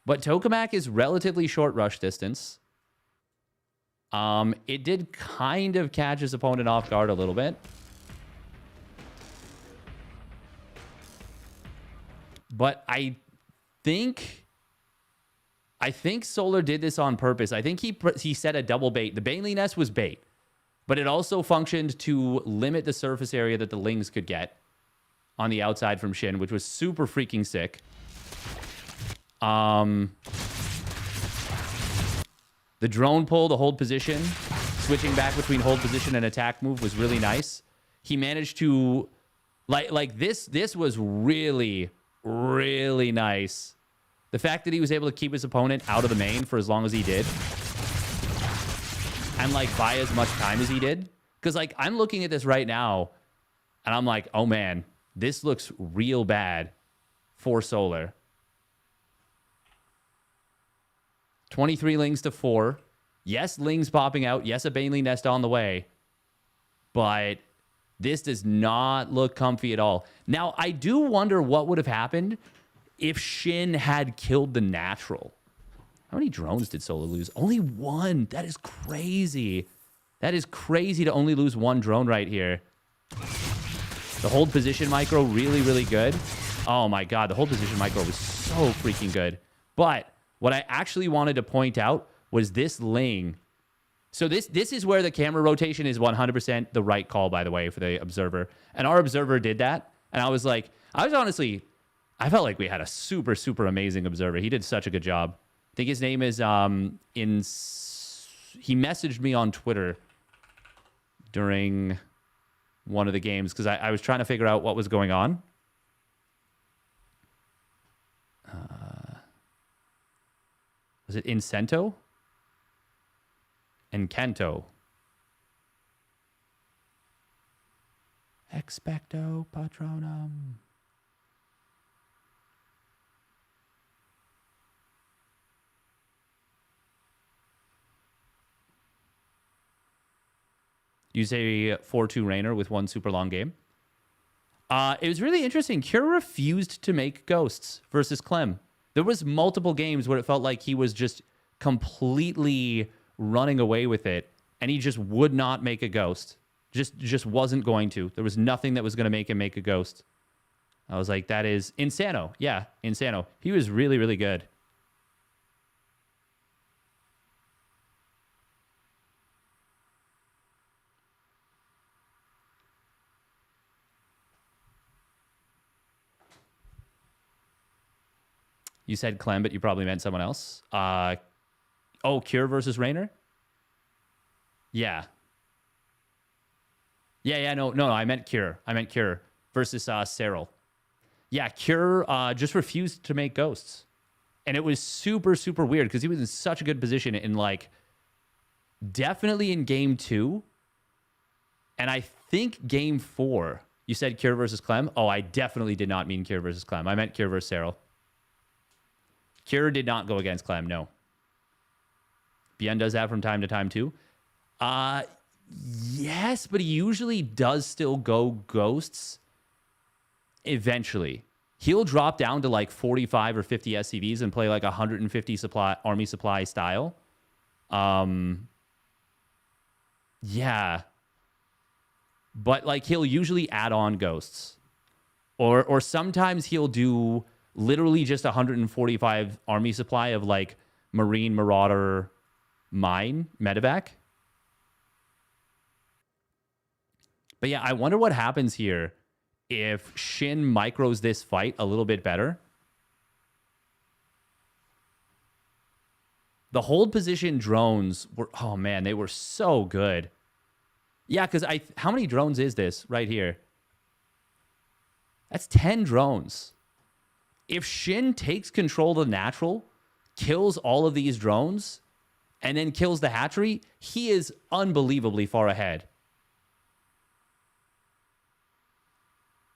But Tokamak is relatively short rush distance. It did kind of catch his opponent off guard a little bit. But I think Solar did this on purpose. I think he set a double bait. The Bangling Nest was bait, but it also functioned to limit the surface area that the Lings could get on the outside from Shin, which was super freaking sick. The drone pull, the hold position, switching back between hold position and attack move was really nice. He managed to, like this was really nice. The fact that he was able to keep his opponent out of the main for as long as he did, and like buy as much time as he did. Because like I'm looking at this right now, and I'm like, oh man, this looks real bad for Solar. 23 Lings to 4. Yes, Lings popping out. Yes, a Bangling Nest on the way. But this does not look comfy at all. Now, I do wonder what would have happened if Shin had killed the natural. How many drones did Solar lose? Only 1. That is crazy. That is crazy to only lose 1 drone right here. The hold position micro, really good. Oh my god, the hold position micro was so freaking good. But what I actually wanted to point out was this Ling. So this is where the camera rotation is 100% the right call, by the way, for the observer. And our observer did that. And I was like, I felt like we had a super amazing observer. He did such a good job. I think his name is, he messaged me on Twitter during one of the games because I was trying to figure out what was going on. Was it Incento? Encanto. Expecto Patronum. Use a 4-2 Rainer with one super long game. It was really interesting. Cure refused to make ghosts versus Clem. There was multiple games where it felt like he was just completely running away with it, and he just would not make a ghost. Just wasn't going to. There was nothing that was going to make him make a ghost. I was like, that is Insano. Yeah, Insano. He was really, really good. You said Clem, but you probably meant someone else. Oh, Cure versus Rainer? Yeah. Yeah, no, I meant Cure. I meant Cure versus Cyril. Yeah, Cure just refused to make ghosts. And it was super, super weird because he was in such a good position in, like, definitely in game 2. And I think game 4, you said Cure versus Clem? Oh, I definitely did not mean Cure versus Clem. I meant Cure versus Cyril. Cure did not go against Clem, no. Bien does that from time to time, too. Yes, but he usually does still go ghosts eventually. He'll drop down to like 45 or 50 SCVs and play like 150 army supply style. Yeah. But like he'll usually add on ghosts. Or sometimes he'll do literally just 145 army supply of like Marine Marauder Mine Medevac. But yeah, I wonder what happens here if Shin micros this fight a little bit better. The hold position drones were, oh man, they were so good. Yeah, because how many drones is this right here? That's 10 drones. If Shin takes control of the natural, kills all of these drones, and then kills the hatchery, he is unbelievably far ahead.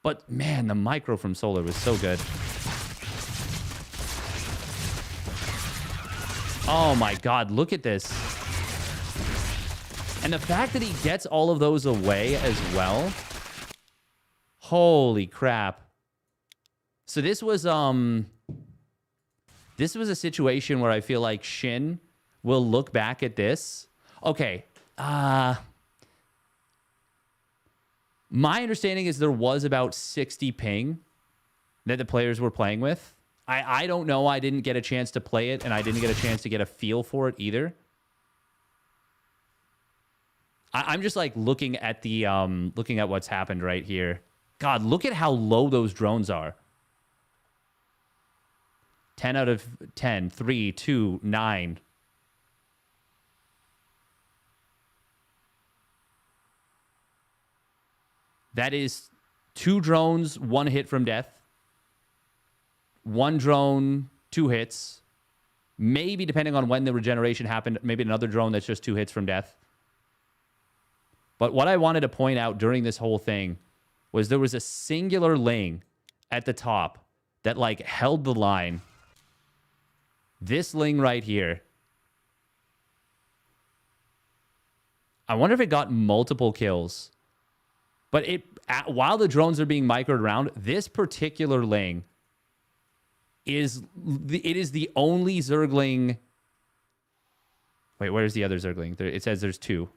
But man, the micro from Solar was so good. Oh my God, look at this. And the fact that he gets all of those away as well. Holy crap. So this was a situation where I feel like Shin will look back at this. Okay. My understanding is there was about 60 ping that the players were playing with. I don't know. I didn't get a chance to play it, and I didn't get a chance to get a feel for it either. I'm just like looking at what's happened right here. God, look at how low those drones are. 10 out of 10, 3, 2, 9. That is 2 drones, 1 hit from death. 1 drone, 2 hits. Maybe, depending on when the regeneration happened, maybe another drone that's just 2 hits from death. But what I wanted to point out during this whole thing was there was a singular Ling at the top that, like, held the line. This Ling right here. I wonder if it got multiple kills. But while the drones are being microed around, this particular Ling is the only Zergling. Wait, where's the other Zergling? It says there's 2.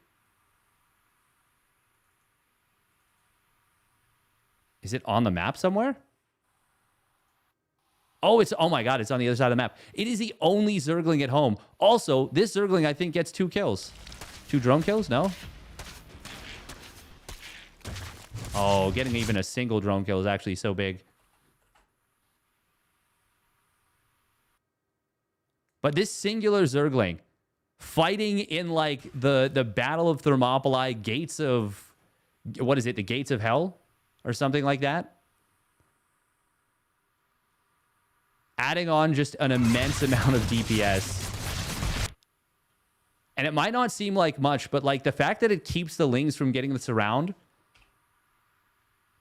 Is it on the map somewhere? Oh my God, it's on the other side of the map. It is the only Zergling at home. Also, this Zergling, I think, gets 2 kills. 2 drone kills? No? Oh, getting even a single drone kill is actually so big. But this singular Zergling, fighting in like the Battle of Thermopylae, gates of what is it? The Gates of Hell or something like that. Adding on just an immense amount of DPS. And it might not seem like much, but like the fact that it keeps the Lings from getting the surround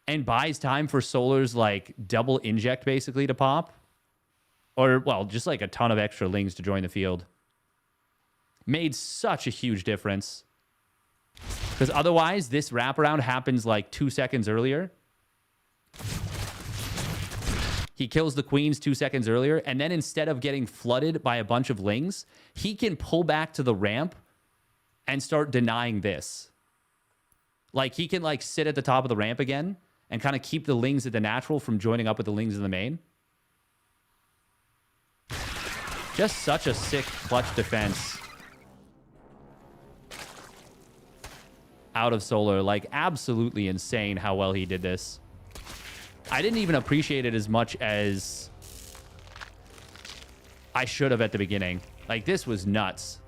and buys time for Solar's like double inject basically to pop. Or, well, just like a ton of extra Lings to join the field. Made such a huge difference. Because otherwise, this wraparound happens like 2 seconds earlier. He kills the queens 2 seconds earlier, and then instead of getting flooded by a bunch of Lings, he can pull back to the ramp and start denying this. Like, he can, like, sit at the top of the ramp again and kind of keep the Lings at the natural from joining up with the Lings in the main. Just such a sick clutch defense out of Solar. Like, absolutely insane how well he did this. I didn't even appreciate it as much as I should have at the beginning. Like, this was nuts.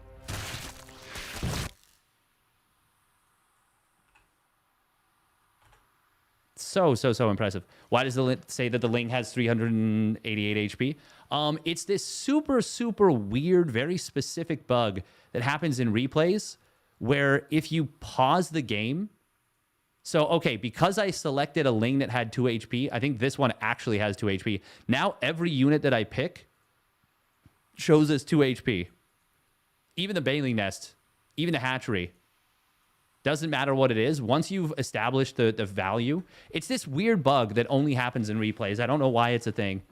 So impressive. Why does the say that the Ling has 388 HP? It's this super weird, very specific bug that happens in replays where if you pause the game... So, okay, because I selected a Ling that had 2 HP, I think this one actually has 2 HP. Now, every unit that I pick shows us 2 HP. Even the Baneling Nest, even the Hatchery. Doesn't matter what it is. Once you've established the value, it's this weird bug that only happens in replays. I don't know why it's a thing.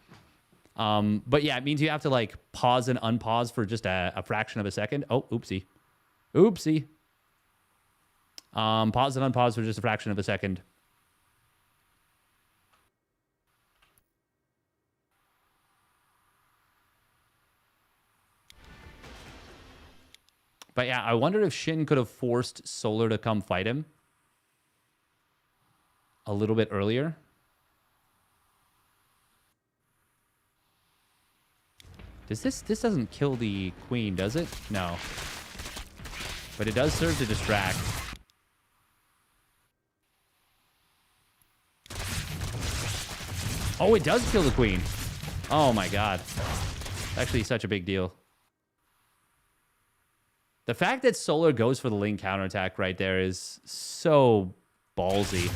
But yeah, it means you have to, like, pause and unpause for just a fraction of a second. Oh, oopsie. Oopsie. Pause and unpause for just a fraction of a second. But yeah, I wonder if Shin could have forced Solar to come fight him a little bit earlier. This doesn't kill the queen, does it? No. But it does serve to distract. Oh, it does kill the queen. Oh my god. Actually, such a big deal. The fact that Solar goes for the Ling counterattack right there is so ballsy.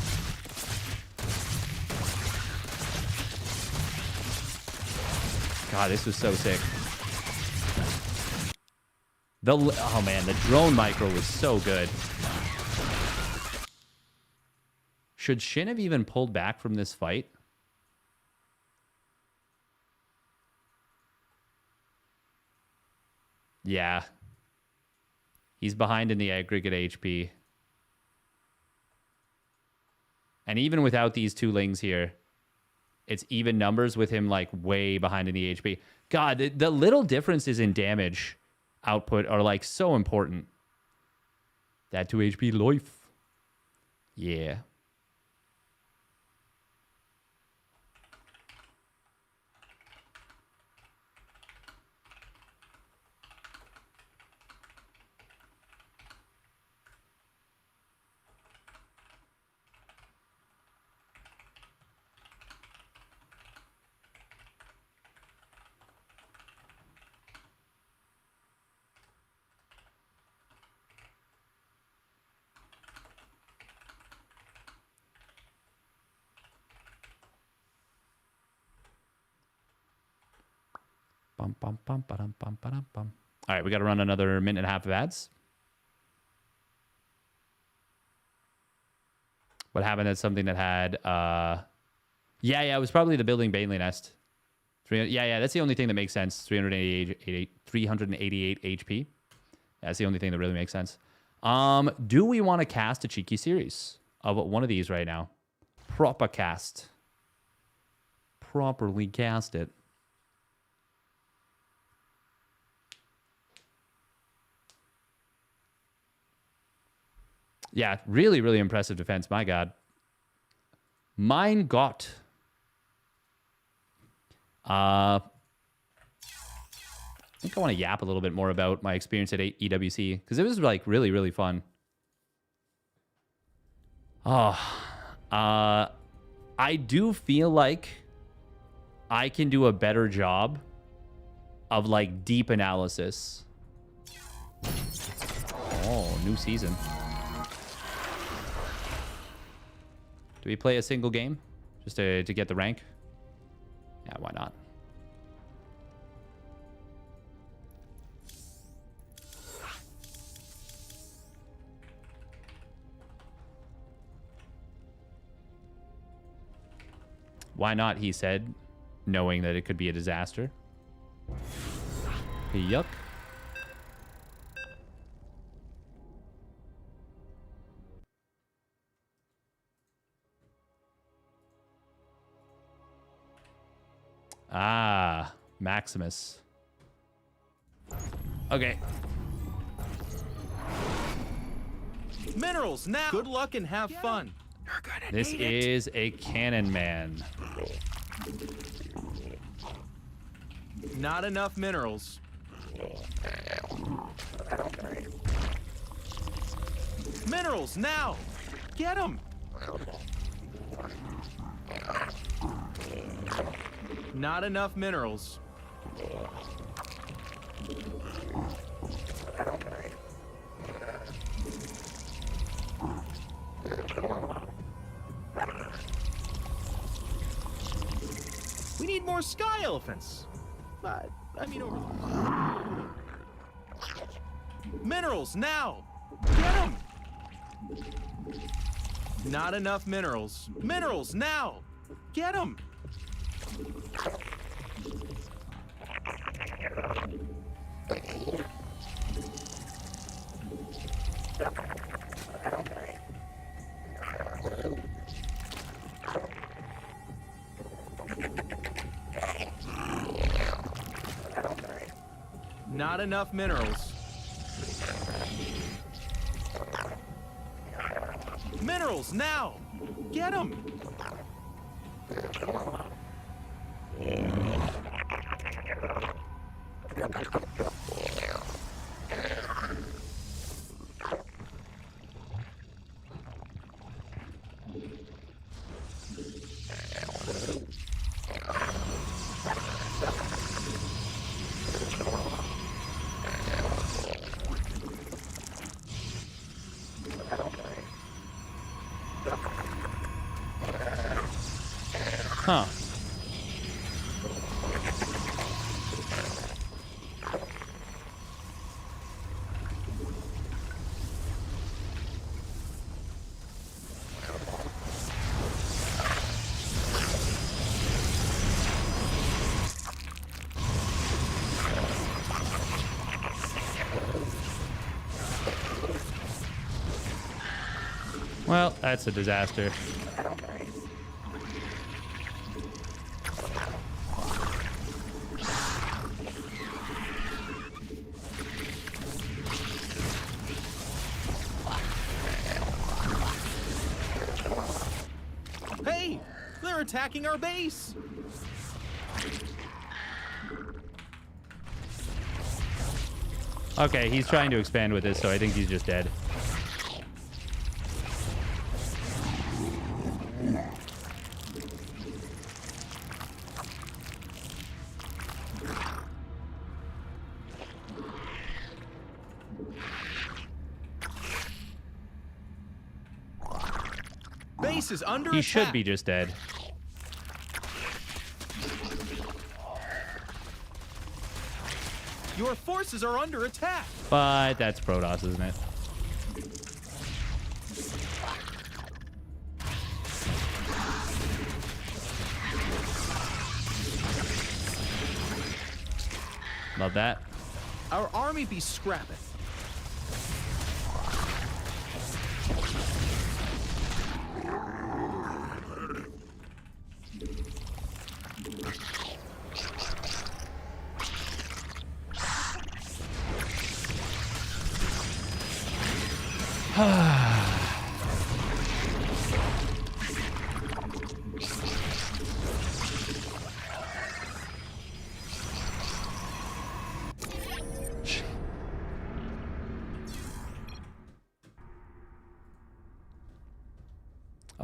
God, this was so sick. Oh man, the drone micro was so good. Should Shin have even pulled back from this fight? Yeah. He's behind in the aggregate HP. And even without these 2 Lings here, it's even numbers with him, like, way behind in the HP. God, the little differences in damage output are, like, so important. That 2 HP life. Yeah. All right, we got to run another minute and a half of ads. What happened at something that had... Yeah, it was probably the building Baneling Nest. Yeah, that's the only thing that makes sense. 388 HP. That's the only thing that really makes sense. Do we want to cast a cheeky series of one of these right now? Proper cast. Properly cast it. Yeah, really, really impressive defense. My God. Mein Gott. I think I want to yap a little bit more about my experience at EWC because it was like really, really fun. Oh, I do feel like I can do a better job of like deep analysis. Oh, new season. Do we play a single game just to get the rank? Yeah, why not? Why not, he said, knowing that it could be a disaster. Yuck. Ah, Maximus. Okay. Minerals now. Good luck and have fun. This is a cannon man. Not enough minerals. Minerals now. Get them. Not enough minerals. We need more sky elephants. I mean, over. Minerals now. Get them. Not enough minerals. Minerals now. Get them. Not enough minerals. Minerals now. Get them. Huh. Well, that's a disaster. Hey, they're attacking our base. Okay, he's trying to expand with this, so I think he's just dead. Base is under He attack. should be just dead. Your forces are under attack. But that's Protoss, isn't it? Love that. Our army be scrapping.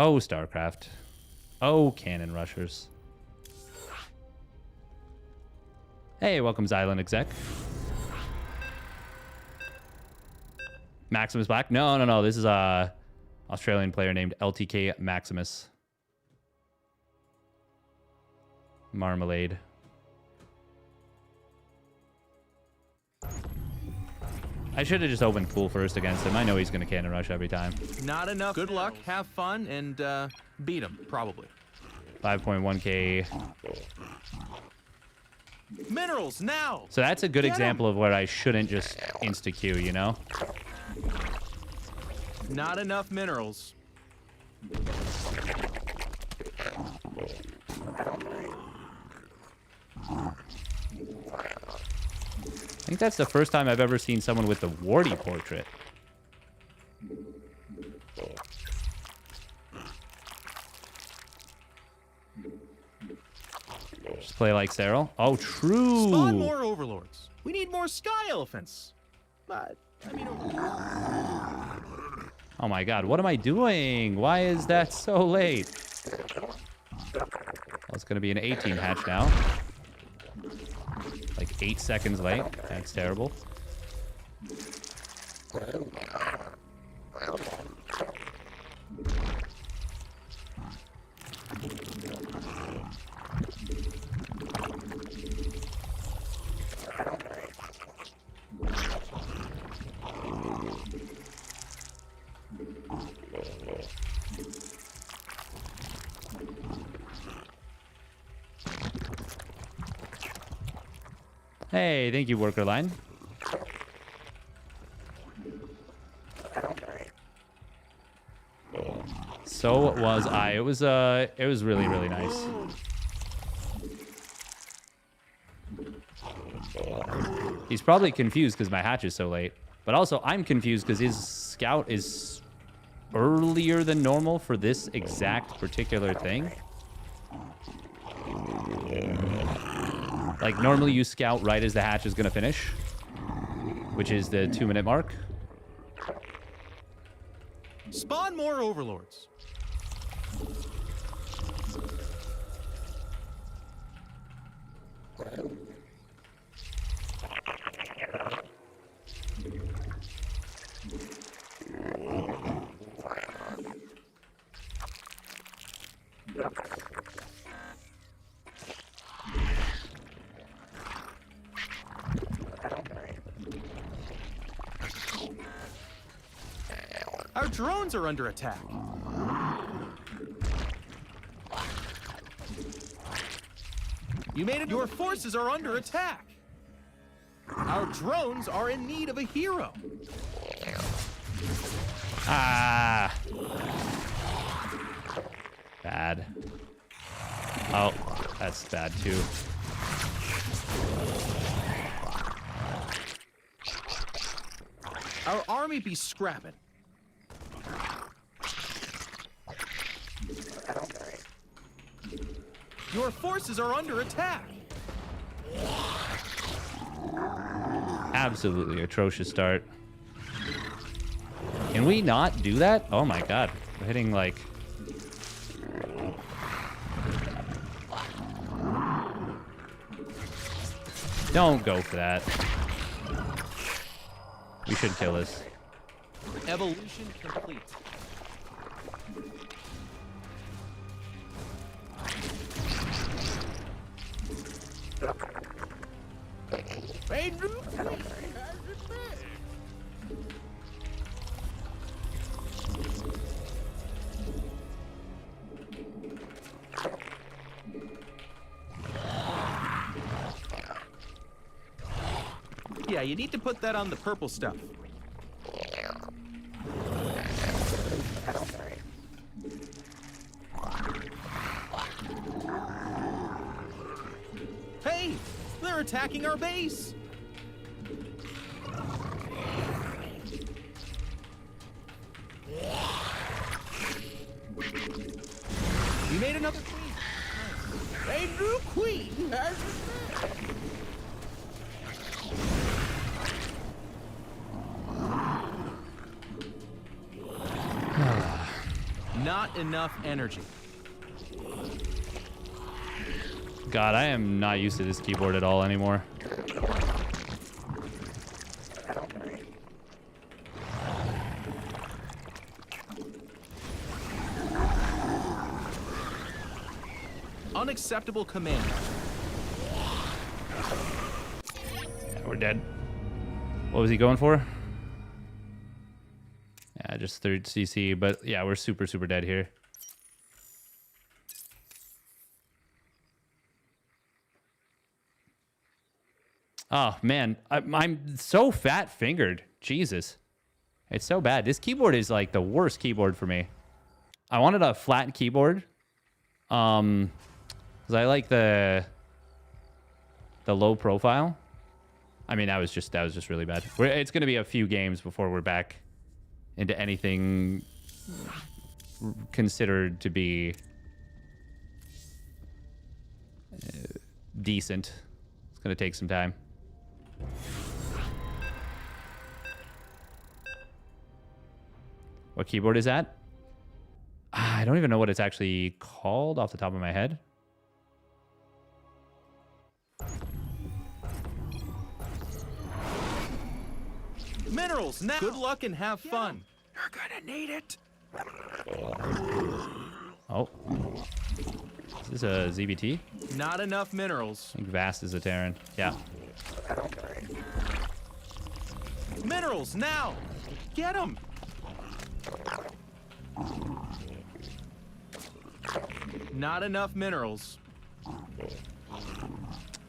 Oh, StarCraft. Oh, cannon rushers. Hey, welcome, Xylan exec. Maximus Black? No. This is a Australian player named LTK Maximus. Marmalade. I should have just opened pool first against him. I know he's going to cannon rush every time. Not enough. Good luck, have fun, and beat him, probably. 5.1k. Minerals, now! So that's a good Get example of where I shouldn't just insta-Q, you know? Not enough minerals. I think that's the first time I've ever seen someone with the Warty portrait. Just play like Cyril. Oh, true. Spawn more overlords. We need more sky elephants. But, I mean... Oh my god, what am I doing? Why is that so late? Well, it's going to be an 18 hatch now. Like 8 seconds late. That's terrible. Hey, thank you, worker line. So was I. It was really, really nice. He's probably confused because my hatch is so late. But also, I'm confused because his scout is earlier than normal for this exact particular thing. Like, normally you scout right as the hatch is going to finish, which is the 2-minute mark. Spawn more overlords. Our drones are under attack. You made it. Your forces are under attack. Our drones are in need of a hero. Ah. Bad. Oh, that's bad too. Our army be scrapping. Your forces are under attack. Absolutely atrocious start. Can we not do that? Oh my god. We're hitting like... Don't go for that. We should kill this. Evolution complete. Yeah, you need to put that on the purple stuff. Hey, they're attacking our base. You made another queen. A new queen has Not not enough energy. God, I am not used to this keyboard at all anymore. Unacceptable command. Yeah, we're dead. What was he going for? Yeah, just third CC, but yeah, we're super, super dead here. Oh, man. I'm so fat-fingered. Jesus. It's so bad. This keyboard is like the worst keyboard for me. I wanted a flat keyboard. Because I like the low profile. I mean, that was just really bad. It's going to be a few games before we're back into anything considered to be decent. It's going to take some time. What keyboard is that? I don't even know what it's actually called off the top of my head. Minerals now. Good luck and have fun. You're gonna need it. Oh. Is this a ZBT? Not enough minerals. I think Vast is a Terran. Yeah. Minerals now. Get them. Not enough minerals.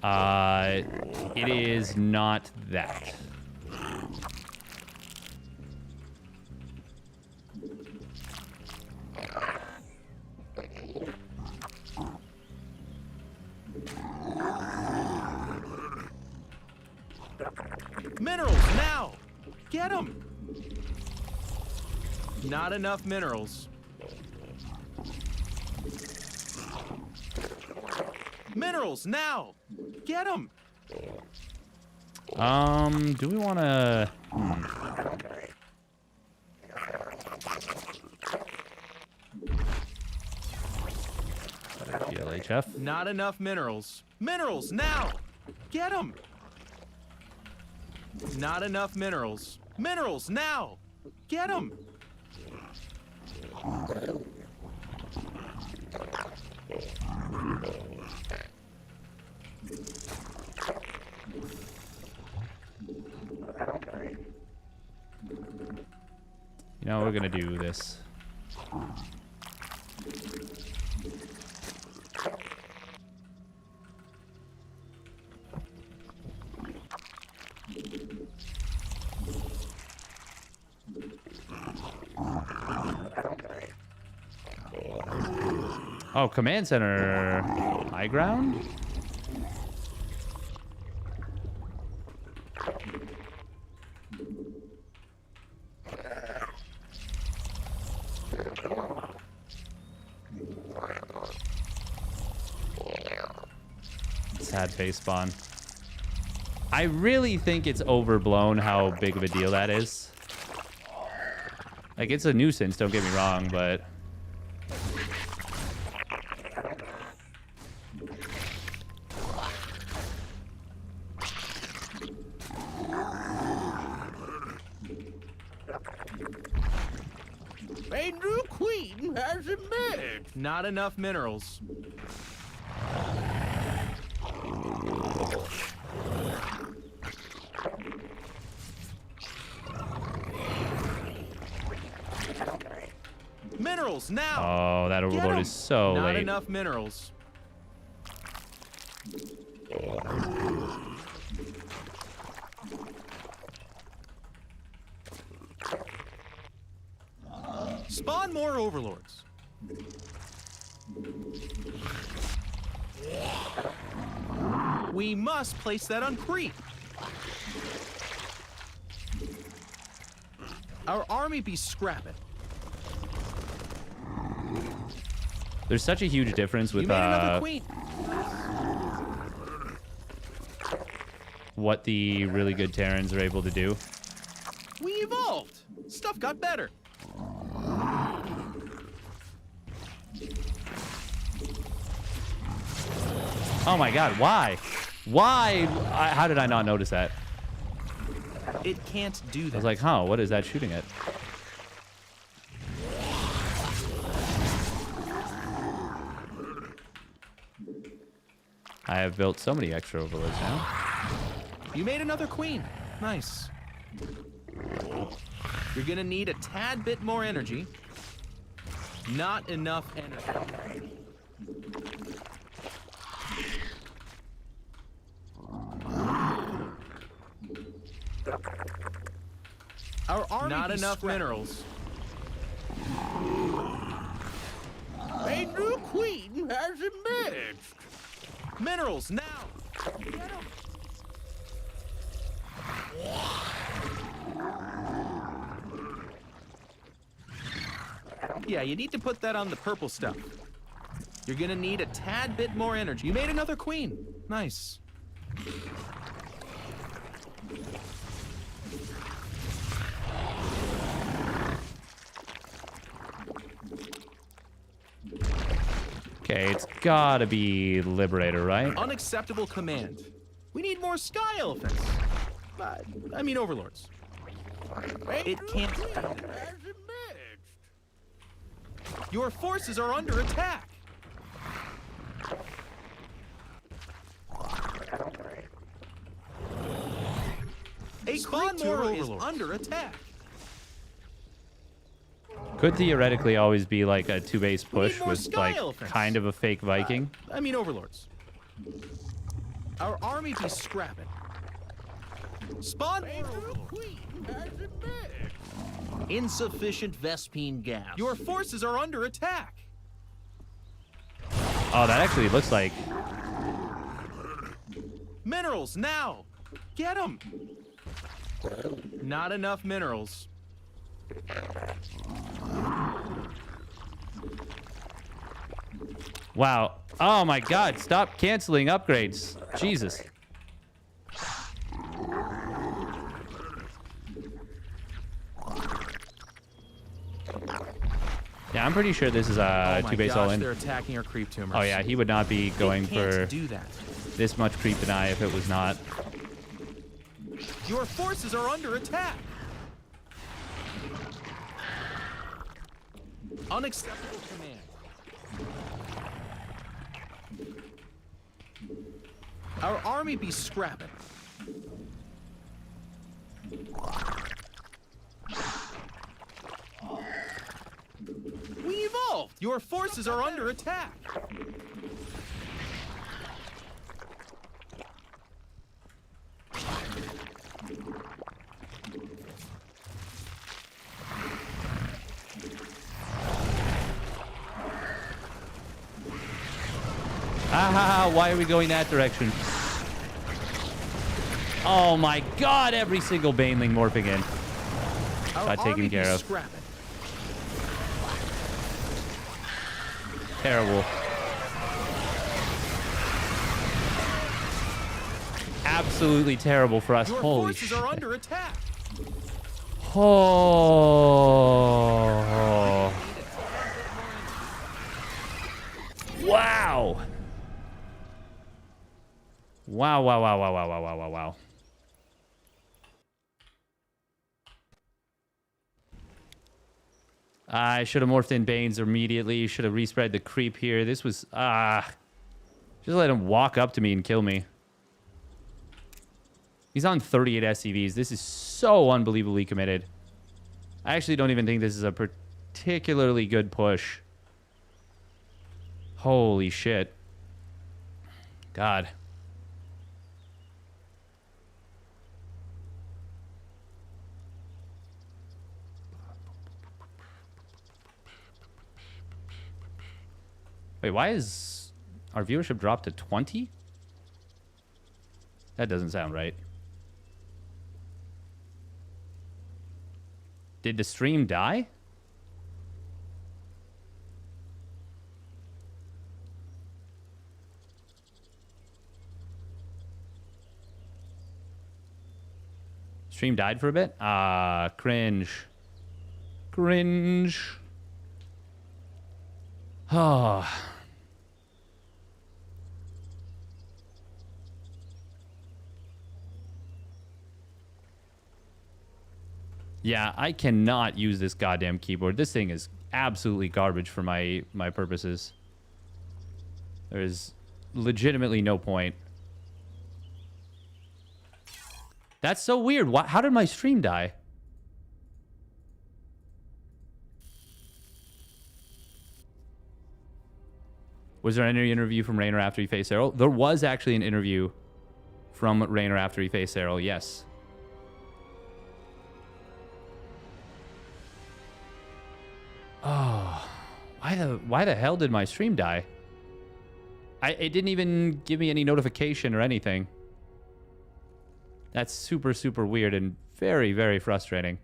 It is not that. Minerals now. Get them. Not enough minerals. Minerals now. Get them. Do we want to? LHF. Not enough minerals. Minerals now. Get them. Not enough minerals. Minerals now. Get them. You know, we're gonna do this. Oh, command center high ground? Sad face spawn. I really think it's overblown how big of a deal that is. Like, it's a nuisance, don't get me wrong, but... A new queen has emerged. Not enough minerals. Minerals now. Oh, that overlord is so Not late. enough minerals. Spawn more overlords. We must place that on creep. Our army be scrapping. There's such a huge difference with You made another queen. what the really good Terrans are able to do. We evolved. Stuff got better. Oh my god, why? Why? How did I not notice that? It can't do that. I was like, huh, what is that shooting at? I have built so many extra overlords now. You made another queen. Nice. You're gonna need a tad bit more energy. Not enough energy. Our army not enough minerals. A new queen has emerged. Minerals now. Get 'em. Yeah, you need to put that on the purple stuff. You're gonna need a tad bit more energy. You made another queen. Nice. Okay, it's gotta be Liberator, right? Unacceptable command. We need more sky elephants. I mean overlords. It can't. Your forces are under attack. A spawn mortal is under attack. Could theoretically always be like a 2-base push more with sky like elephants. kind of a fake Viking. I mean overlords. Our army be scrapping. Spawn insufficient Vespine gas. Your forces are under attack. Oh, that actually looks like... Minerals now. Get them. Not enough minerals. Wow. Oh my god, stop canceling upgrades. Jesus. Yeah, I'm pretty sure this is a 2-base all-in. They're attacking our creep tumors. Oh yeah, he would not be going for do that. this much creep deny if it was not. Your forces are under attack. Unacceptable command. Our army be scrapping. We evolved. Your forces are under attack. Ah, why are we going that direction? Oh my god, every single Baneling morphing in. Our Got taken army care be of. scrapping. Terrible. Absolutely terrible for us. Your Holy forces shit. are under attack. Oh. Wow. Wow, wow, wow, wow, wow, wow, wow, wow, wow. I should have morphed in Banes immediately. Should have respread the creep here. This was... just let him walk up to me and kill me. He's on 38 SCVs. This is so unbelievably committed. I actually don't even think this is a particularly good push. Holy shit. God. Wait, why is our viewership dropped to 20? That doesn't sound right. Did the stream die? Stream died for a bit? Cringe. Cringe. Oh. Yeah, I cannot use this goddamn keyboard. This thing is absolutely garbage for my purposes. There is legitimately no point. That's so weird. How did my stream die? Was there any interview from Raynor after he faced Errol? There was actually an interview from Raynor after he faced Errol, yes. Oh, why the hell did my stream die? It didn't even give me any notification or anything. That's super, super weird and very, very frustrating.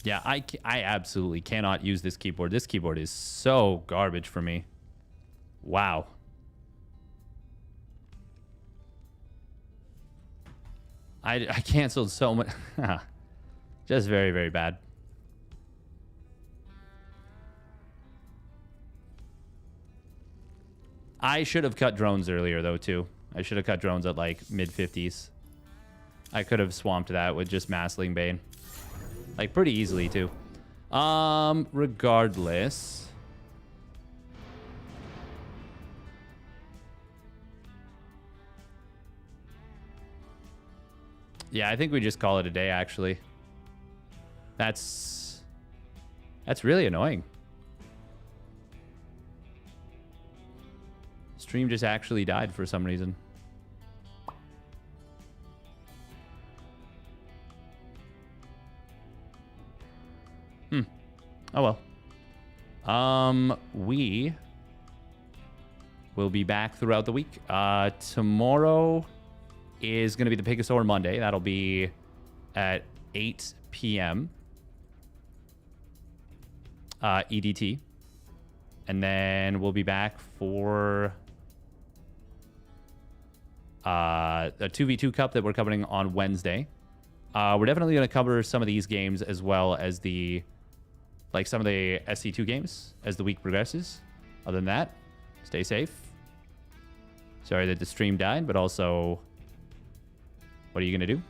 Yeah, I absolutely cannot use this keyboard. This keyboard is so garbage for me. Wow. I canceled so much. Just very, very bad. I should have cut drones earlier, though, too. I should have cut drones at, like, mid-50s. I could have swamped that with just Massling Bane. Like, pretty easily, too. Regardless. Yeah, I think we just call it a day, actually. That's really annoying. Stream just actually died for some reason. Oh well. We will be back throughout the week. Tomorrow is going to be the Picosaur Monday. That'll be at 8 p.m. EDT. And then we'll be back for a 2v2 Cup that we're covering on Wednesday. We're definitely going to cover some of these games as well as some of the SC2 games as the week progresses. Other than that, stay safe. Sorry that the stream died, but also, what are you going to do?